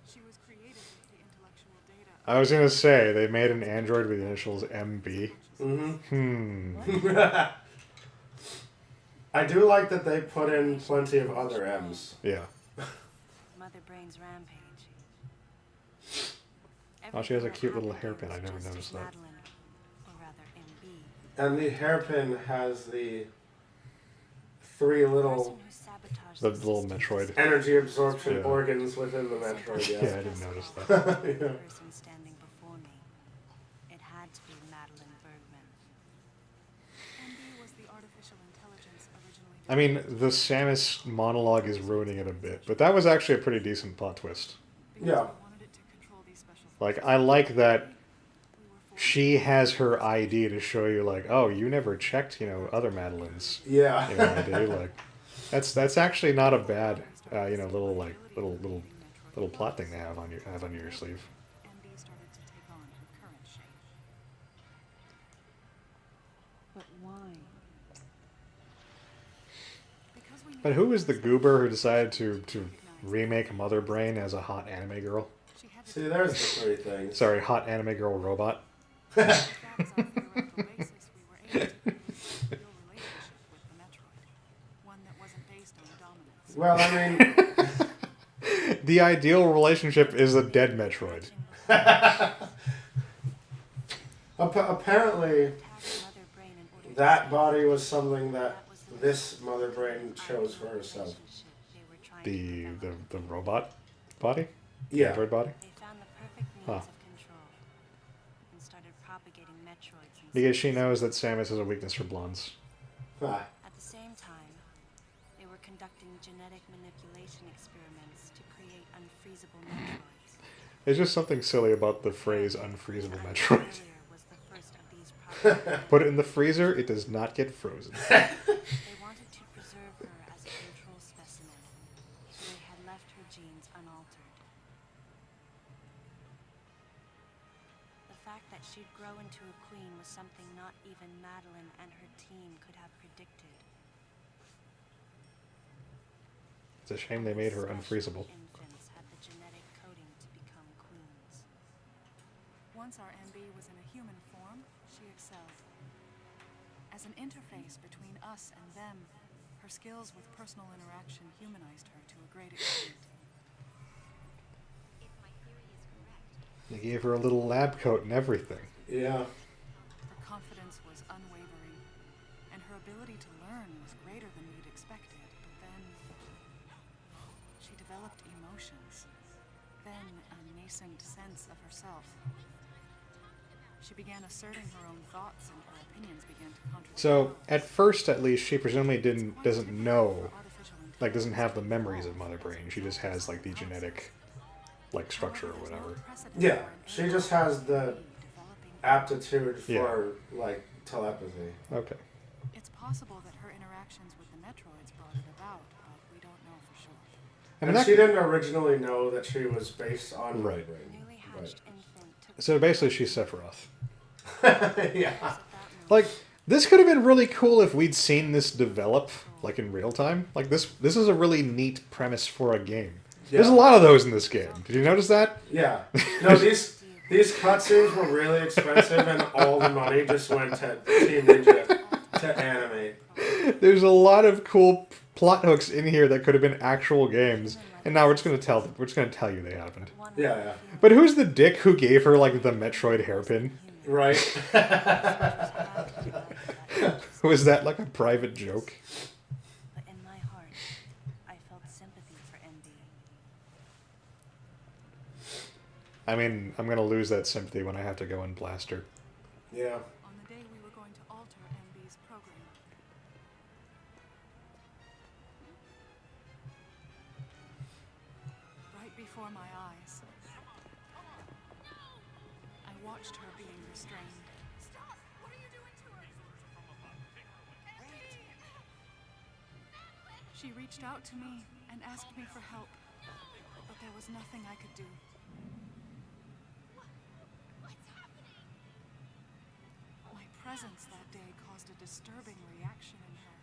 [SPEAKER 3] She was created with the intellectual data.
[SPEAKER 1] I was gonna say, they made an android with the initials MB.
[SPEAKER 2] Mm-hmm. I do like that they put in plenty of other M's.
[SPEAKER 1] Yeah.
[SPEAKER 4] Mother Brain's rampage.
[SPEAKER 1] Oh, she has a cute little hairpin. I never noticed that.
[SPEAKER 4] Madeline, or rather MB.
[SPEAKER 2] And the hairpin has the three little
[SPEAKER 1] The little Metroid.
[SPEAKER 2] energy absorption
[SPEAKER 1] Yeah.
[SPEAKER 2] organs within the Metroid,
[SPEAKER 1] Yeah, I
[SPEAKER 2] yeah.
[SPEAKER 1] didn't notice that.
[SPEAKER 2] Yeah.
[SPEAKER 4] Person standing before me. It had to be Madeline Bergman.
[SPEAKER 3] MB was the artificial intelligence originally
[SPEAKER 1] I mean, the Samus monologue is ruining it a bit, but that was actually a pretty decent plot twist.
[SPEAKER 3] because
[SPEAKER 2] Yeah.
[SPEAKER 3] we wanted it to control these special
[SPEAKER 1] Like, I like that
[SPEAKER 3] we were forced
[SPEAKER 1] she has her ID to show you, like, oh, you never checked, you know, other Madeline's,
[SPEAKER 2] Yeah.
[SPEAKER 1] you know, ID. Like, that's actually not a bad, you know, little plot thing to have on your sleeve.
[SPEAKER 3] MB started to take on her current shape.
[SPEAKER 4] But why?
[SPEAKER 3] Because we
[SPEAKER 1] But who is the goober who decided to remake Mother Brain as a hot anime girl?
[SPEAKER 3] she had to
[SPEAKER 2] See, there's the three things.
[SPEAKER 1] Sorry, hot anime girl robot.
[SPEAKER 3] that was our theoretical basis, we were able to create a real relationship with the Metroid. One that wasn't based on dominance.
[SPEAKER 2] Well, I mean,
[SPEAKER 1] The ideal relationship is a dead Metroid.
[SPEAKER 2] apparently
[SPEAKER 4] Attack Mother Brain in order to
[SPEAKER 2] that
[SPEAKER 4] save
[SPEAKER 2] body was something that
[SPEAKER 4] That was the
[SPEAKER 2] this Mother Brain chose for herself.
[SPEAKER 4] relationship they were trying to develop.
[SPEAKER 1] The robot body?
[SPEAKER 2] Yeah.
[SPEAKER 1] Android body?
[SPEAKER 4] They found the perfect means
[SPEAKER 1] Huh.
[SPEAKER 4] of control and started propagating Metroids in
[SPEAKER 1] Because she
[SPEAKER 4] space.
[SPEAKER 1] knows that Samus has a weakness for blondes.
[SPEAKER 2] Ah,
[SPEAKER 4] At the same time, they were conducting genetic manipulation experiments to create unfreezable Metroids.
[SPEAKER 1] There's just something silly about the phrase unfreezable Metroid.
[SPEAKER 3] Earlier was the first of these projects.
[SPEAKER 1] Put it in the freezer, it does not get frozen.
[SPEAKER 3] They wanted to preserve her as a control specimen, so they had left her genes unaltered. The fact that she'd grow into a queen was something not even Madeline and her team could have predicted.
[SPEAKER 1] It's a shame they made her unfreezable.
[SPEAKER 3] Infants had the genetic coding to become queens.
[SPEAKER 5] Once our MB was in a human form, she excelled. As an interface between us and them, her skills with personal interaction humanized her to a great extent.
[SPEAKER 1] They gave her a little lab coat and everything.
[SPEAKER 2] Yeah.
[SPEAKER 5] Her confidence was unwavering, and her ability to learn was greater than we'd expected. But then she developed emotions, then a nascent sense of herself. She began asserting her own thoughts, and her opinions began to contradict.
[SPEAKER 1] So, at first at least, she presumably doesn't know, like doesn't have the memories of Mother Brain. She just has like the genetic, like structure or whatever.
[SPEAKER 2] Yeah. She just has the aptitude for
[SPEAKER 1] Yeah.
[SPEAKER 2] like telepathy.
[SPEAKER 1] Okay.
[SPEAKER 5] It's possible that her interactions with the Metroids brought it about, but we don't know for sure.
[SPEAKER 1] I mean,
[SPEAKER 2] And
[SPEAKER 1] that,
[SPEAKER 2] she didn't originally know that she was based on
[SPEAKER 1] Right.
[SPEAKER 2] Brain.
[SPEAKER 3] Newly hatched infant took
[SPEAKER 1] so basically she's Sephiroth.
[SPEAKER 2] Yeah.
[SPEAKER 3] at that moment.
[SPEAKER 1] Like, this could have been really cool if we'd seen this develop, like, in real time. Like, this is a really neat premise for a game. There's a
[SPEAKER 2] Yeah.
[SPEAKER 1] lot of those in this game. Did you notice that?
[SPEAKER 2] Yeah. No, these cutscenes were really expensive, and all the money just went to Team Ninja to animate.
[SPEAKER 1] There's a lot of cool plot hooks in here that could have been actual games, and now we're just gonna tell you they happened.
[SPEAKER 3] One
[SPEAKER 2] Yeah,
[SPEAKER 3] with
[SPEAKER 2] yeah.
[SPEAKER 3] human
[SPEAKER 1] But who's the dick who gave her, like, the Metroid hairpin?
[SPEAKER 2] Right.
[SPEAKER 1] Was that, like, a private joke?
[SPEAKER 3] But in my heart, I felt sympathy for MB.
[SPEAKER 1] I mean, I'm gonna lose that sympathy when I have to go and blast her.
[SPEAKER 2] Yeah.
[SPEAKER 5] On the day we were going to alter MB's program, right before my eyes, I watched her being restrained. Stop! What are you doing to her? She reached out to me and asked me for help, but there was nothing I could do. My presence that day caused a disturbing reaction in her.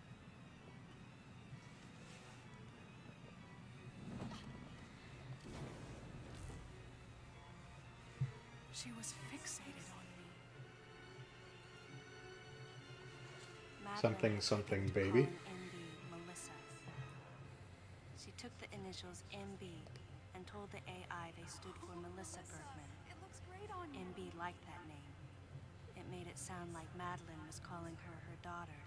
[SPEAKER 5] She was fixated on me.
[SPEAKER 3] Madeline
[SPEAKER 1] Something,
[SPEAKER 3] had
[SPEAKER 1] something,
[SPEAKER 3] taken to
[SPEAKER 1] baby.
[SPEAKER 3] calling MB Melissa. She took the initials MB and told the AI they stood for Melissa Bergman.
[SPEAKER 5] It looks great on you.
[SPEAKER 3] MB liked that name. It made it sound like Madeline was calling her her daughter.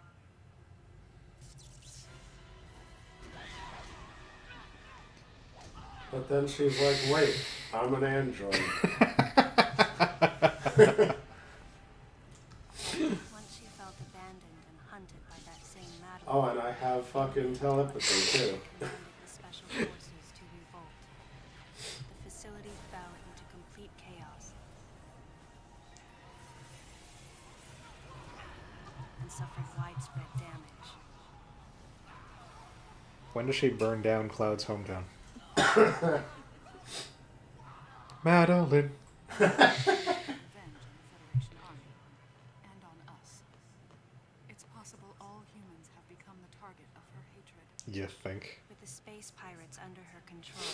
[SPEAKER 2] But then she's like, wait, I'm an android.
[SPEAKER 3] Once she felt abandoned and hunted by that same Madeline,
[SPEAKER 2] Oh, and I have fucking telepathy too.
[SPEAKER 3] commanded the special forces to revolt. The facility fell into complete chaos and suffered widespread damage.
[SPEAKER 1] When does she burn down Cloud's hometown? Madeline.
[SPEAKER 5] Revenge on the Federation Army and on us. It's possible all humans have become the target of her hatred.
[SPEAKER 1] You think?
[SPEAKER 3] With the space pirates under her control,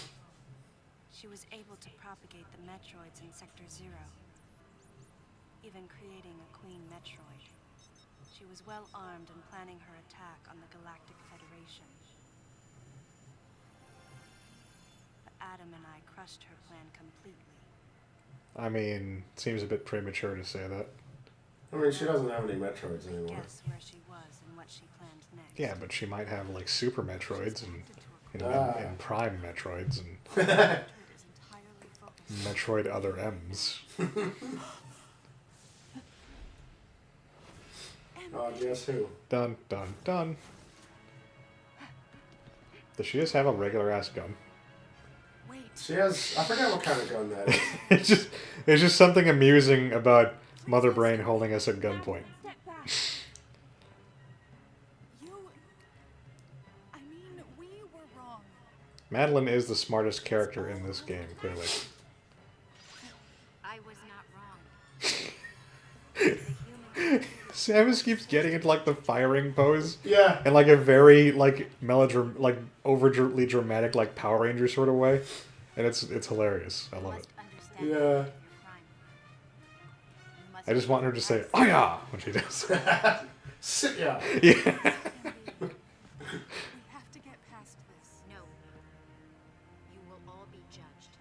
[SPEAKER 3] she was able to propagate the Metroids in Sector Zero, even creating a Queen Metroid. She was well armed and planning her attack on the Galactic Federation. But Adam and I crushed her plan completely.
[SPEAKER 1] I mean, seems a bit premature to say that.
[SPEAKER 2] I mean, she doesn't have any Metroids anymore.
[SPEAKER 3] Guess where she was and what she planned next.
[SPEAKER 1] Yeah, but she might have, like, Super Metroids and, you know,
[SPEAKER 2] Ah.
[SPEAKER 1] and Prime Metroids and
[SPEAKER 5] Hatred is entirely focused.
[SPEAKER 1] Metroid other M's.
[SPEAKER 2] Oh, guess who?
[SPEAKER 1] Dun, dun, dun. Does she just have a regular-ass gun?
[SPEAKER 5] Wait,
[SPEAKER 2] She has... I forget what kind of gun that is.
[SPEAKER 1] It's just something amusing about Mother Brain holding us at gunpoint.
[SPEAKER 3] Step back.
[SPEAKER 5] You... I mean, we were wrong.
[SPEAKER 1] Madeline is the smartest character in this game, clearly.
[SPEAKER 3] I was not wrong. The human
[SPEAKER 1] Samus keeps getting into like the firing pose.
[SPEAKER 2] Yeah.
[SPEAKER 1] In like a very like overtly dramatic like Power Ranger sort of way, and it's hilarious. I love it.
[SPEAKER 3] must understand
[SPEAKER 2] Yeah.
[SPEAKER 3] your crime. You must
[SPEAKER 1] I just want her to say "Oh yeah" when she does.
[SPEAKER 2] Sit ya.
[SPEAKER 1] Yeah.
[SPEAKER 5] We have to get past this.
[SPEAKER 3] No. You will all be judged.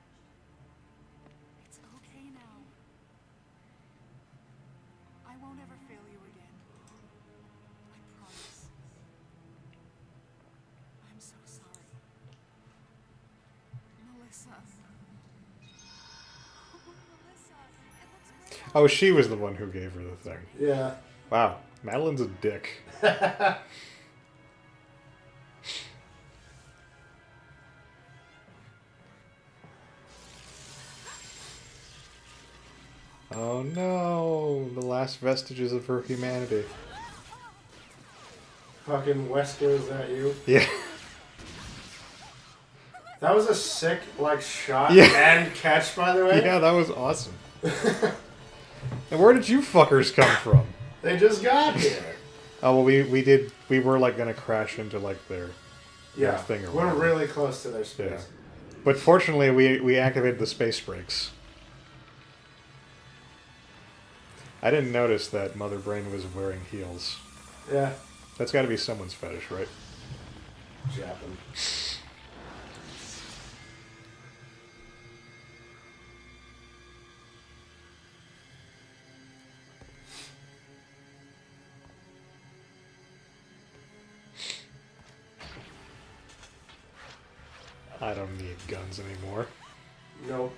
[SPEAKER 5] It's okay now. I won't ever fail you again. I promise. I'm so sorry. Melissa. Oh, Melissa, it looks great.
[SPEAKER 1] Oh, she was the one who gave her the thing.
[SPEAKER 2] Yeah.
[SPEAKER 1] Wow, Madeline's a dick. Oh no, the last vestiges of her humanity.
[SPEAKER 2] Fucking Wesker, is that you?
[SPEAKER 1] Yeah.
[SPEAKER 2] That was a sick, like, shot
[SPEAKER 1] Yeah.
[SPEAKER 2] and catch, by the way.
[SPEAKER 1] Yeah, that was awesome. And where did you fuckers come from?
[SPEAKER 2] They just got here.
[SPEAKER 1] Oh well, we were like gonna crash into like their
[SPEAKER 2] Yeah.
[SPEAKER 1] thing or
[SPEAKER 2] We're
[SPEAKER 1] whatever.
[SPEAKER 2] really close to their space.
[SPEAKER 1] Yeah. But fortunately, we activated the space brakes. I didn't notice that Mother Brain was wearing heels.
[SPEAKER 2] Yeah.
[SPEAKER 1] That's got to be someone's fetish, right?
[SPEAKER 2] Japan.
[SPEAKER 1] I don't need guns anymore.
[SPEAKER 2] Nope.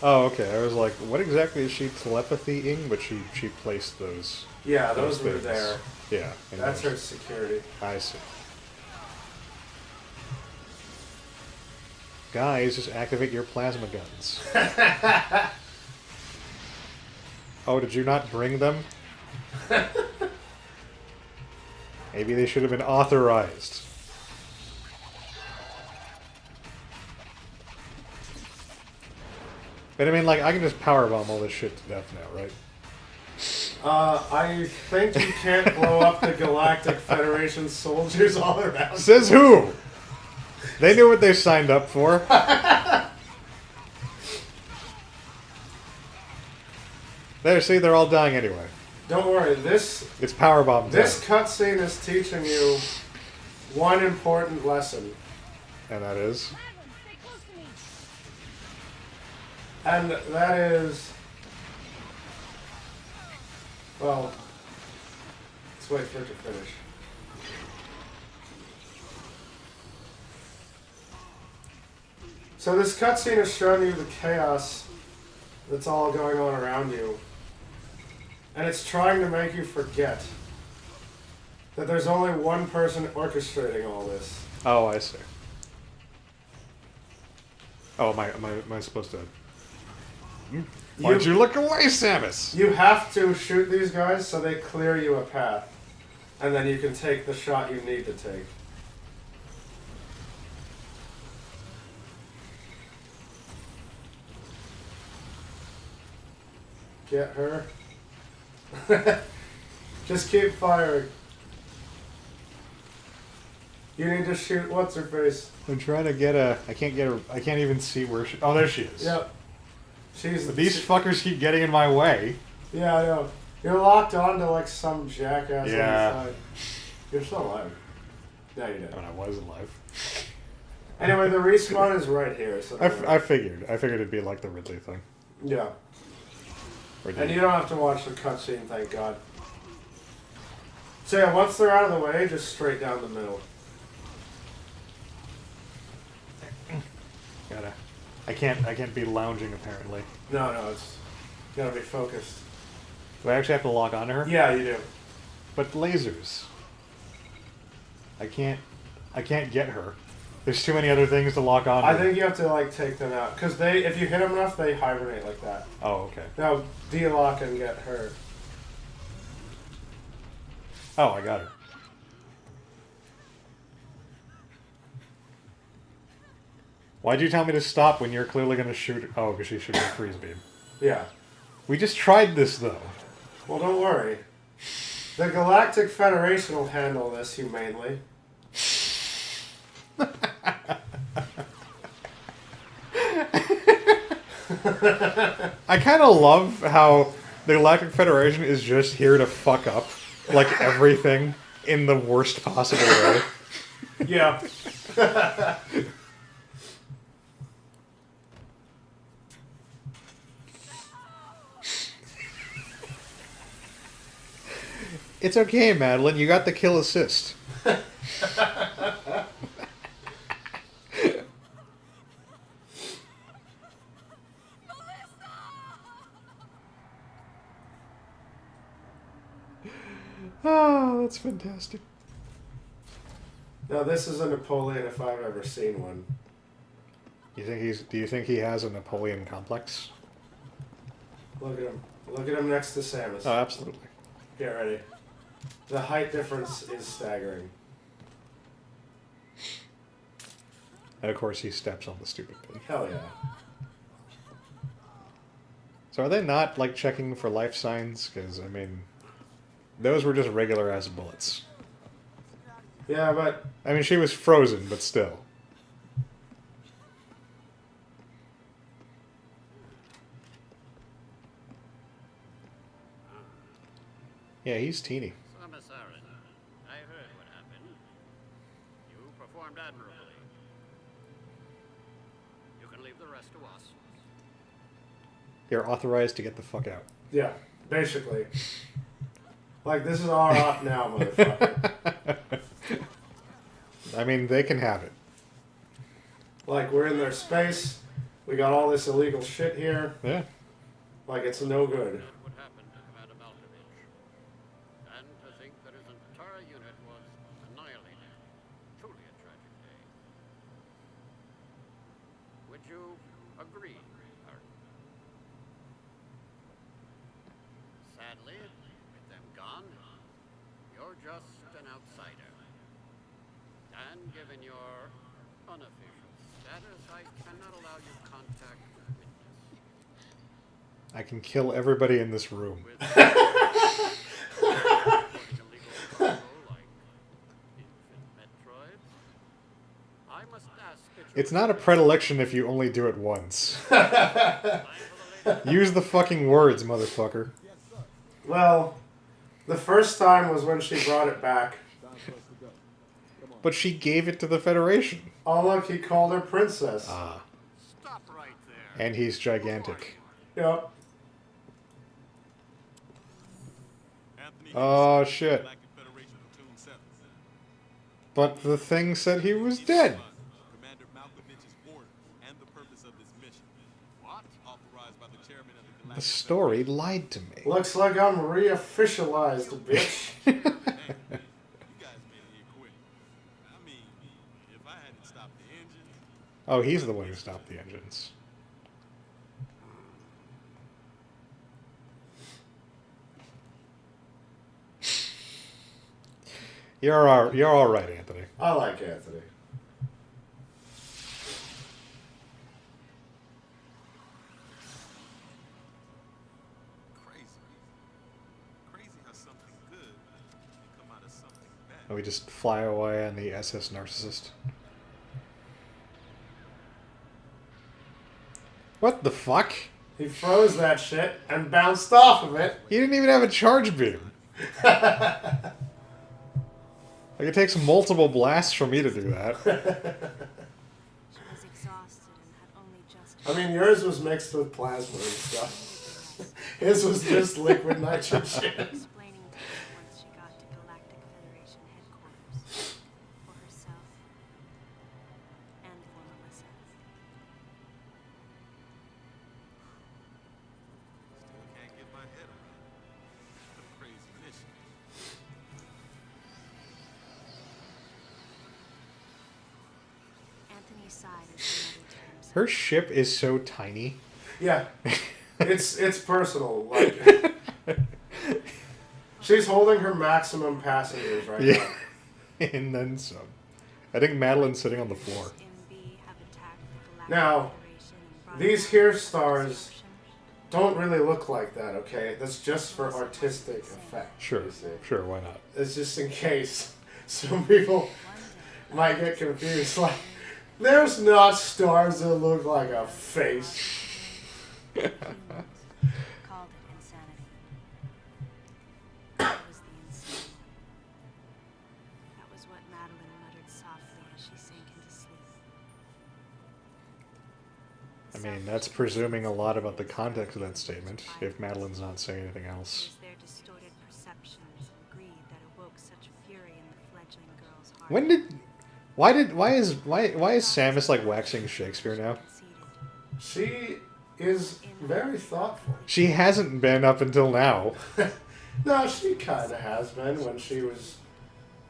[SPEAKER 1] Oh, okay. I was like, what exactly is she telepathying? But she placed those.
[SPEAKER 2] Yeah, those were
[SPEAKER 1] things.
[SPEAKER 2] there.
[SPEAKER 1] Yeah. and
[SPEAKER 2] That's her
[SPEAKER 1] those-
[SPEAKER 2] security.
[SPEAKER 1] I see. Guys, just activate your plasma guns. Oh, did you not bring them? Maybe they should have been authorized. But I mean, like, I can just powerbomb all this shit to death now, right?
[SPEAKER 2] I think you can't blow up the Galactic Federation soldiers all around.
[SPEAKER 1] Says who? They knew what they signed up for. There, see, they're all dying anyway.
[SPEAKER 2] Don't worry, this
[SPEAKER 1] It's powerbomb
[SPEAKER 2] this
[SPEAKER 1] time.
[SPEAKER 2] cutscene is teaching you one important lesson.
[SPEAKER 1] And that is...
[SPEAKER 2] And that is... Well, let's wait for it to finish. So this cutscene is showing you the chaos that's all going on around you. And it's trying to make you forget that there's only one person orchestrating all this.
[SPEAKER 1] Oh, I see. Oh, am I supposed to... Why'd you look away, Samus?
[SPEAKER 2] You have to shoot these guys so they clear you a path. And then you can take the shot you need to take. Get her. Just keep firing. You need to shoot what's her face.
[SPEAKER 1] I'm trying to get a... I can't get her... I can't even see where she... Oh, there she is.
[SPEAKER 2] Yep. She's
[SPEAKER 1] But these fuckers keep getting in my way.
[SPEAKER 2] Yeah, I know. You're locked onto like some jackass
[SPEAKER 1] Yeah.
[SPEAKER 2] on the side. You're still alive. No, you're
[SPEAKER 1] I
[SPEAKER 2] dead.
[SPEAKER 1] mean, I was alive.
[SPEAKER 2] Anyway, the respawn is right here. So
[SPEAKER 1] I figured. I figured it'd be like the Ridley thing.
[SPEAKER 2] yeah.
[SPEAKER 1] Or
[SPEAKER 2] And you don't have to watch the cutscene, thank God. So yeah, once they're out of the way, just straight down the middle.
[SPEAKER 1] Gotta. I can't be lounging apparently.
[SPEAKER 2] No, it's gotta be focused.
[SPEAKER 1] Do I actually have to log on to her?
[SPEAKER 2] Yeah, you do.
[SPEAKER 1] But lasers. I can't get her. There's too many other things to lock on to.
[SPEAKER 2] I think you have to like take them out because if you hit them enough, they hibernate like that.
[SPEAKER 1] Oh, okay.
[SPEAKER 2] Now de-lock and get her.
[SPEAKER 1] Oh, I got her. Why'd you tell me to stop when you're clearly gonna shoot? Oh, because she's shooting a freeze beam.
[SPEAKER 2] Yeah.
[SPEAKER 1] We just tried this though.
[SPEAKER 2] Well, don't worry. The Galactic Federation will handle this humanely.
[SPEAKER 1] I kind of love how the Galactic Federation is just here to fuck up, like, everything in the worst possible way.
[SPEAKER 2] Yeah.
[SPEAKER 1] It's okay, Madeline. You got the kill assist. Oh, that's fantastic.
[SPEAKER 2] Now this is a Napoleon if I've ever seen one.
[SPEAKER 1] Do you think he has a Napoleon complex?
[SPEAKER 2] Look at him. Look at him next to Samus.
[SPEAKER 1] Oh, absolutely.
[SPEAKER 2] Get ready. The height difference is staggering.
[SPEAKER 1] And of course he steps on the stupid thing.
[SPEAKER 2] Hell yeah.
[SPEAKER 1] So are they not, like, checking for life signs? Because, I mean, those were just regular-ass bullets.
[SPEAKER 2] Yeah, but...
[SPEAKER 1] I mean, she was frozen, but still. Yeah, he's teeny.
[SPEAKER 6] Commissarian, I heard what happened. You performed admirably. You can leave the rest to us.
[SPEAKER 1] You're authorized to get the fuck out.
[SPEAKER 2] Yeah, basically. Like, this is our op now, motherfucker.
[SPEAKER 1] I mean, they can have it.
[SPEAKER 2] Like, we're in their space. We got all this illegal shit here.
[SPEAKER 1] Yeah.
[SPEAKER 2] Like, it's no good.
[SPEAKER 6] What happened to Commander Malkovich? And to think that his entire unit was annihilated. Truly a tragic day. Would you agree, Art? Sadly, with them gone, you're just an outsider. And given your unofficial status, I cannot allow you contact with witness.
[SPEAKER 1] I can kill everybody in this room.
[SPEAKER 6] With illegal cargo like infant Metroids, I must ask that you
[SPEAKER 1] It's not a predilection if you only do it once. Use the fucking words, motherfucker.
[SPEAKER 2] Well, the first time was when she brought it back.
[SPEAKER 1] But she gave it to the Federation.
[SPEAKER 2] Oh, look, he called her princess.
[SPEAKER 1] Ah.
[SPEAKER 6] stop right there.
[SPEAKER 1] And he's gigantic.
[SPEAKER 2] Yep.
[SPEAKER 1] Oh, shit. But the thing said he was dead.
[SPEAKER 7] Commander Malkovich's order and the purpose of this mission. What? Authorized by the chairman of the
[SPEAKER 1] The
[SPEAKER 7] Galactic
[SPEAKER 1] story lied to me.
[SPEAKER 2] Looks like I'm re-officialized, bitch.
[SPEAKER 7] Hey, you guys made it here quick. I mean, if I hadn't stopped the engine,
[SPEAKER 1] Oh, he's the one who stopped the engines. You're all right, Anthony.
[SPEAKER 2] I like Anthony.
[SPEAKER 7] crazy. Crazy how something good can come out of something bad.
[SPEAKER 1] And we just fly away on the SS Narcissist. What the fuck?
[SPEAKER 2] He froze that shit and bounced off of it.
[SPEAKER 1] He didn't even have a charge beam. Like, it takes multiple blasts for me to do that.
[SPEAKER 3] She was exhausted and had only just.
[SPEAKER 2] I mean, yours was mixed with plasma and stuff. His was just liquid nitrogen.
[SPEAKER 3] Explaining to her once she got to Galactic Federation headquarters. For herself and for Melissa. He sighed as he muttered to himself.
[SPEAKER 1] Her ship is so tiny.
[SPEAKER 2] Yeah, it's personal. Like she's holding her maximum passengers right
[SPEAKER 1] Yeah. And then some. I think Madeline's sitting on the floor.
[SPEAKER 3] MB have attacked the Galactic
[SPEAKER 2] Now,
[SPEAKER 3] Federation and brought
[SPEAKER 2] these
[SPEAKER 3] about
[SPEAKER 2] here
[SPEAKER 3] the
[SPEAKER 2] stars
[SPEAKER 3] disruption.
[SPEAKER 2] don't really look like that. Okay, that's just for artistic effect.
[SPEAKER 1] Sure,
[SPEAKER 2] you see.
[SPEAKER 1] sure, why not?
[SPEAKER 2] It's just in case some people
[SPEAKER 3] One day,
[SPEAKER 2] might get confused. Like, there's not stars that look like a face.
[SPEAKER 3] humans called it insanity. That was the insane. That was what Madeline muttered softly as she sank into sleep.
[SPEAKER 1] I mean, that's presuming a lot about the context of that statement, if Madeline's not saying anything
[SPEAKER 3] It
[SPEAKER 1] else.
[SPEAKER 3] was their distorted perceptions and greed that awoke such fury in the fledgling girl's heart.
[SPEAKER 1] When did... Why is Samus, like, waxing Shakespeare now?
[SPEAKER 3] Conceded.
[SPEAKER 2] She is very thoughtful.
[SPEAKER 1] She hasn't been up until now.
[SPEAKER 2] No, she kind of has been when she was,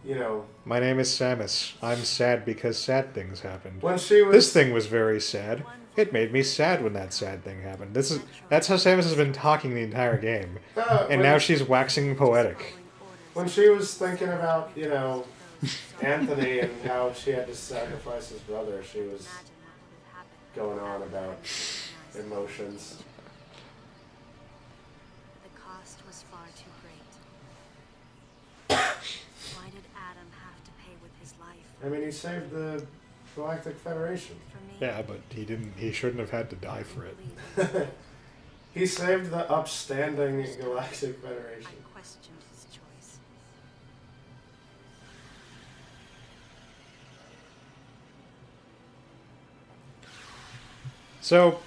[SPEAKER 2] you know,
[SPEAKER 1] My name is Samus. I'm sad because sad things happened.
[SPEAKER 2] when she was.
[SPEAKER 1] This thing was very sad. It made me sad when that sad thing happened. That's how Samus has been talking the entire game. And
[SPEAKER 2] when,
[SPEAKER 1] now she's waxing poetic.
[SPEAKER 3] Following orders
[SPEAKER 2] when she was thinking about, you know, Anthony and how she had to sacrifice his brother, she was
[SPEAKER 3] imagine what would have happened
[SPEAKER 2] going on
[SPEAKER 3] without
[SPEAKER 2] about
[SPEAKER 3] recognizing
[SPEAKER 2] emotions.
[SPEAKER 3] the cost was far too great. Why did Adam have to pay with his life?
[SPEAKER 2] I mean, he saved the Galactic Federation.
[SPEAKER 3] For me,
[SPEAKER 1] Yeah, but he shouldn't have had to die for it.
[SPEAKER 3] believe
[SPEAKER 2] He saved the upstanding Galactic
[SPEAKER 3] I
[SPEAKER 2] Federation.
[SPEAKER 3] questioned his choice.
[SPEAKER 1] So,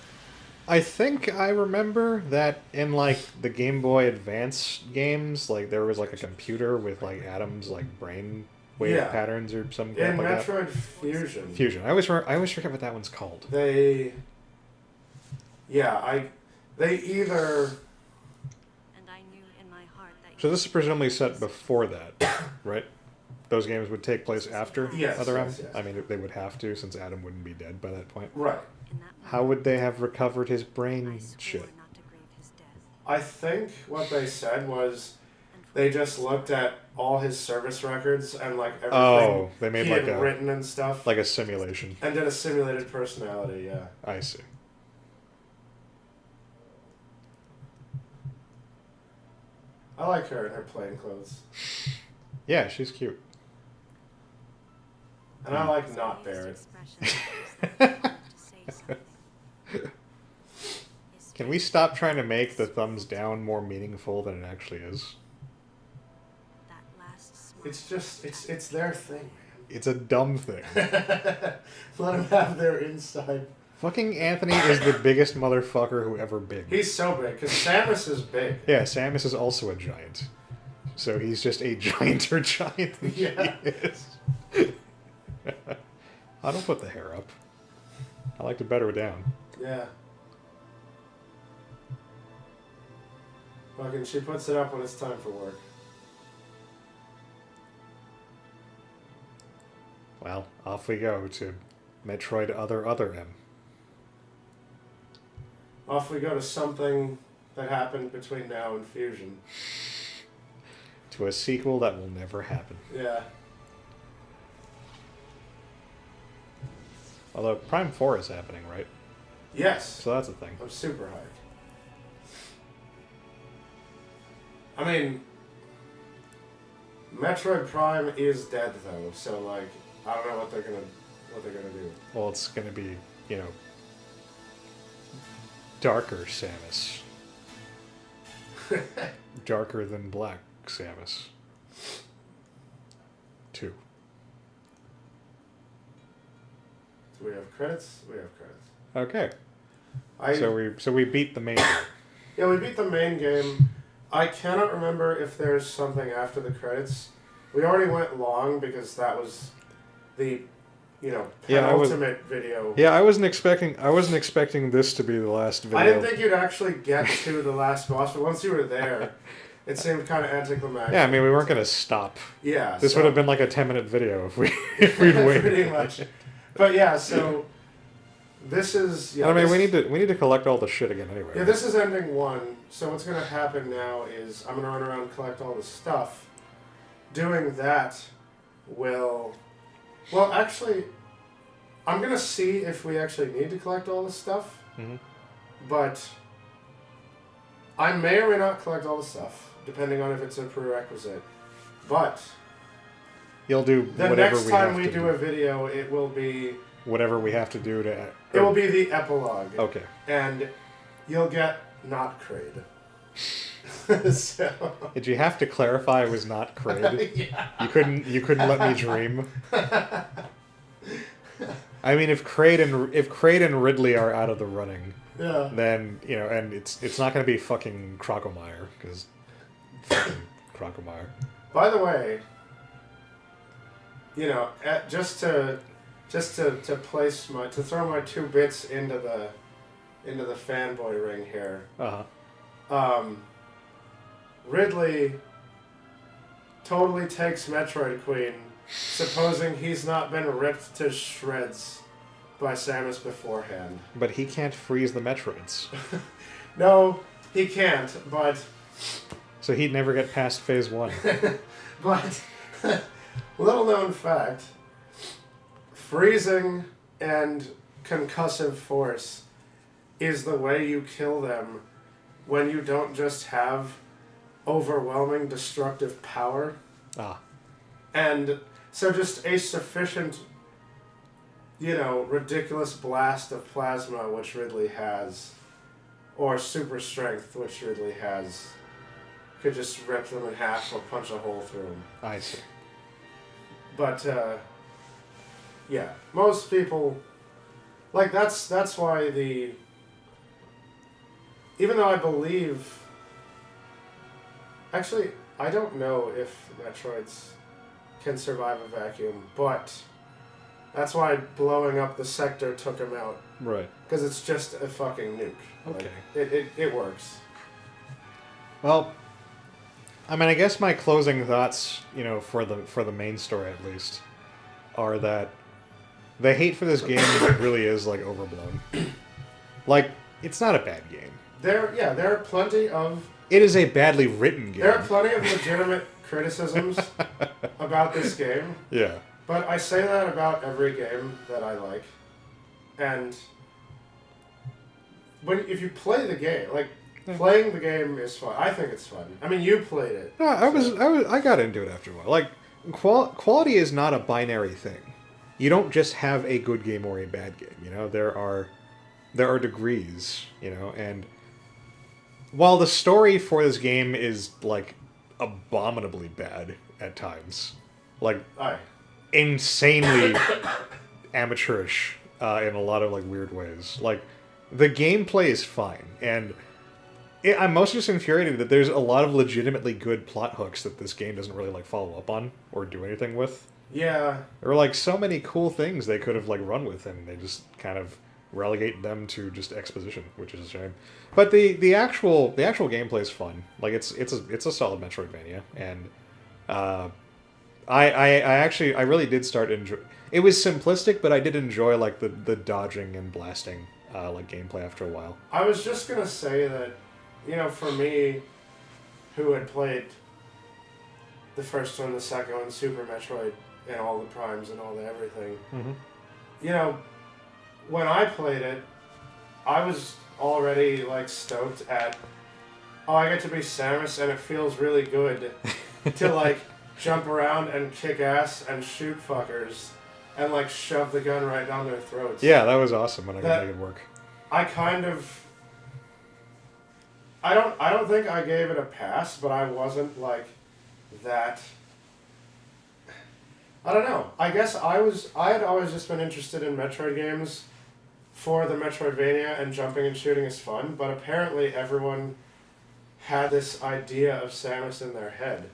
[SPEAKER 1] I think I remember that in, like, the Game Boy Advance games, like, there was, like, a computer with, like, Adam's, like, brain wave
[SPEAKER 2] Yeah.
[SPEAKER 1] patterns or some
[SPEAKER 2] In
[SPEAKER 1] crap like that.
[SPEAKER 2] Metroid Fusion,
[SPEAKER 1] Fusion. I always forget what that one's called.
[SPEAKER 2] they either
[SPEAKER 3] And I knew in my heart that
[SPEAKER 1] So this is presumably set before that, right? Those games would take place after
[SPEAKER 2] Yes,
[SPEAKER 1] Other M?
[SPEAKER 2] yes, yes.
[SPEAKER 1] I mean, they would have to, since Adam wouldn't be dead by that point.
[SPEAKER 2] right.
[SPEAKER 3] in that
[SPEAKER 1] How would they have recovered his
[SPEAKER 3] I
[SPEAKER 1] brain
[SPEAKER 3] swore
[SPEAKER 1] shit?
[SPEAKER 3] not to grieve his death.
[SPEAKER 2] I think what they said was
[SPEAKER 3] And for
[SPEAKER 2] they just looked at all his service records and like everything
[SPEAKER 1] Oh, they made
[SPEAKER 2] he
[SPEAKER 1] like
[SPEAKER 2] had
[SPEAKER 1] a
[SPEAKER 2] written and stuff,
[SPEAKER 1] like a simulation.
[SPEAKER 2] and did a simulated personality. Yeah.
[SPEAKER 1] I see.
[SPEAKER 2] I like her in her plain clothes,
[SPEAKER 1] Yeah, she's cute.
[SPEAKER 2] and I like
[SPEAKER 3] his
[SPEAKER 2] not
[SPEAKER 3] latest
[SPEAKER 2] Barrett.
[SPEAKER 3] expression shows that he wanted to say something. His
[SPEAKER 1] Can we stop trying to make the thumbs down more meaningful than it actually is?
[SPEAKER 3] that last smile
[SPEAKER 2] It's just it's their thing,
[SPEAKER 1] It's a dumb thing.
[SPEAKER 2] man. Let them have their inside.
[SPEAKER 1] Fucking Anthony is the biggest motherfucker who ever been.
[SPEAKER 2] He's so big because Samus is big.
[SPEAKER 1] Yeah, Samus is also a giant. So he's just a gianter giant than
[SPEAKER 2] Yeah.
[SPEAKER 1] she is. I don't put the hair up. I like to better it down.
[SPEAKER 2] Yeah. Fucking, she puts it up when it's time for work.
[SPEAKER 1] Well, off we go to Metroid Other M.
[SPEAKER 2] Off we go to something that happened between now and Fusion.
[SPEAKER 1] To a sequel that will never happen.
[SPEAKER 2] Yeah.
[SPEAKER 1] Although Prime 4 is happening, right?
[SPEAKER 2] Yes.
[SPEAKER 1] So that's a thing.
[SPEAKER 2] I'm super hyped. I mean, Metroid Prime is dead though, so like, I don't know what they're gonna do.
[SPEAKER 1] Well, it's going to be, you know, darker Samus. Darker than black Samus. 2.
[SPEAKER 2] Do we have credits? We have credits.
[SPEAKER 1] Okay. So we beat the main game.
[SPEAKER 2] Yeah, we beat the main game. I cannot remember if there's something after the credits. We already went long because that was the, you know,
[SPEAKER 1] Yeah,
[SPEAKER 2] penultimate video.
[SPEAKER 1] Yeah, I wasn't expecting this to be the last video.
[SPEAKER 2] I didn't think you'd actually get to the last boss, but once you were there, it seemed kind of anticlimactic.
[SPEAKER 1] Yeah, I mean, we weren't going to stop.
[SPEAKER 2] Yeah.
[SPEAKER 1] This
[SPEAKER 2] so-
[SPEAKER 1] would have been like a 10-minute video if we'd waited.
[SPEAKER 2] Pretty much. But yeah, so this is. Yeah,
[SPEAKER 1] I mean,
[SPEAKER 2] this,
[SPEAKER 1] we need to collect all the shit again anyway.
[SPEAKER 2] Yeah, this is ending 1. So what's going to happen now is I'm going to run around and collect all the stuff. Doing that will. Well, actually, I'm going to see if we actually need to collect all the stuff.
[SPEAKER 1] Mhm.
[SPEAKER 2] But I may or may not collect all the stuff, depending on if it's a prerequisite. But
[SPEAKER 1] You'll do
[SPEAKER 2] the
[SPEAKER 1] whatever
[SPEAKER 2] next
[SPEAKER 1] we
[SPEAKER 2] time
[SPEAKER 1] have
[SPEAKER 2] we
[SPEAKER 1] to
[SPEAKER 2] do a video, it will be.
[SPEAKER 1] Whatever we have to do to.
[SPEAKER 2] It will be the epilogue.
[SPEAKER 1] Okay.
[SPEAKER 2] And you'll get not Kraid. So.
[SPEAKER 1] Did you have to clarify it was not Kraid?
[SPEAKER 2] Yeah.
[SPEAKER 1] You couldn't let me dream. I mean, if Kraid and Ridley are out of the running,
[SPEAKER 2] Yeah.
[SPEAKER 1] then and it's not going to be fucking Crocomire because fucking Crocomire.
[SPEAKER 2] By the way, just to place to throw my 2 bits into the fanboy ring here. Ridley totally takes Metroid Queen, supposing he's not been ripped to shreds by Samus beforehand.
[SPEAKER 1] But he can't freeze the Metroids,
[SPEAKER 2] No, he can't, but...
[SPEAKER 1] so he'd never get past phase 1.
[SPEAKER 2] But, little known fact, freezing and concussive force is the way you kill them when you don't just have overwhelming destructive power. And so just a sufficient, ridiculous blast of plasma, which Ridley has, or super strength, which Ridley has, could just rip them in half or punch a hole through them.
[SPEAKER 1] I see.
[SPEAKER 2] But, yeah, most people, like, that's why even though I believe, actually, I don't know if Metroids can survive a vacuum, but that's why blowing up the sector took him out.
[SPEAKER 1] Right.
[SPEAKER 2] Because it's just a fucking nuke.
[SPEAKER 1] Okay.
[SPEAKER 2] Like, it works.
[SPEAKER 1] Well, I mean, I guess my closing thoughts, for the main story at least, are that the hate for this game really is like overblown. Like, it's not a bad game.
[SPEAKER 2] There are plenty of...
[SPEAKER 1] It is a badly written game.
[SPEAKER 2] There are plenty of legitimate criticisms about this game.
[SPEAKER 1] Yeah.
[SPEAKER 2] But I say that about every game that I like. And if you play the game, like, playing the game is fun. I think it's fun. I mean, you played it.
[SPEAKER 1] No, I got into it after a while. Like, quality is not a binary thing. You don't just have a good game or a bad game. There are degrees. And while the story for this game is like abominably bad at times, like insanely amateurish in a lot of like weird ways, like the gameplay is fine, and I'm mostly just infuriated that there's a lot of legitimately good plot hooks that this game doesn't really like follow up on or do anything with.
[SPEAKER 2] Yeah.
[SPEAKER 1] There were like so many cool things they could have like run with, and they just kind of relegate them to just exposition, which is a shame. But the actual gameplay is fun. Like it's a solid Metroidvania, and I really did start enjoy. It was simplistic, but I did enjoy like the dodging and blasting like gameplay after a while.
[SPEAKER 2] I was just gonna say that, for me, who had played the first one, the second one, Super Metroid, and all the primes and all the everything, when I played it, I was already like stoked at, I get to be Samus, and it feels really good to like jump around and kick ass and shoot fuckers and like shove the gun right down their throats.
[SPEAKER 1] Yeah, that was awesome when I could make it work.
[SPEAKER 2] I don't think I gave it a pass, but I wasn't like that. I don't know. I guess I had always just been interested in Metroid games for the Metroidvania, and jumping and shooting is fun, but apparently everyone had this idea of Samus in their head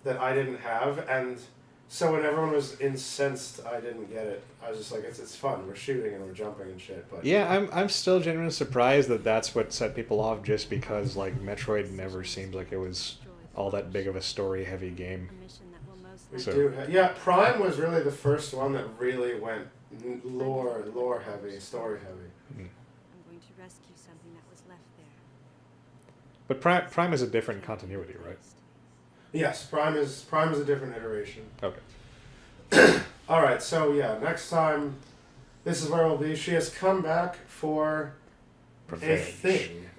[SPEAKER 2] that I didn't have, and so when everyone was incensed I didn't get it, I was just like, it's fun, we're shooting and we're jumping and shit. But
[SPEAKER 1] yeah, I'm still genuinely surprised that that's what set people off, just because like Metroid never seemed like it was all that big of a story heavy game.
[SPEAKER 3] A mission that will most
[SPEAKER 2] We
[SPEAKER 1] So-
[SPEAKER 2] do. Yeah, Prime was really the first one that really went lore heavy, story heavy.
[SPEAKER 3] I'm going to rescue something that was left there.
[SPEAKER 1] But Prime is a different continuity, right?
[SPEAKER 2] Yes, Prime is a different iteration.
[SPEAKER 1] Okay.
[SPEAKER 2] All right, so yeah, next time, this is where we'll be. She has come back for a
[SPEAKER 1] Revenge.
[SPEAKER 2] thing.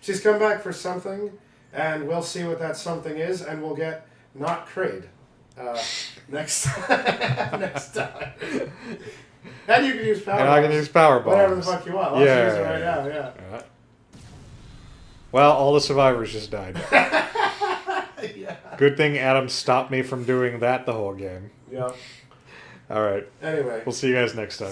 [SPEAKER 2] She's come back for something, and we'll see what that something is, and we'll get not Kraid next next time. And you can use power.
[SPEAKER 1] And I can
[SPEAKER 2] bombs.
[SPEAKER 1] use power bombs.
[SPEAKER 2] Whatever the fuck you want. Let's
[SPEAKER 1] Yeah.
[SPEAKER 2] use it right now. Yeah.
[SPEAKER 1] Alright. Well, all the survivors just died.
[SPEAKER 2] Yeah.
[SPEAKER 1] Good thing Adam stopped me from doing that the whole game.
[SPEAKER 2] Yeah.
[SPEAKER 1] Alright.
[SPEAKER 2] Anyway.
[SPEAKER 1] We'll see you guys next time.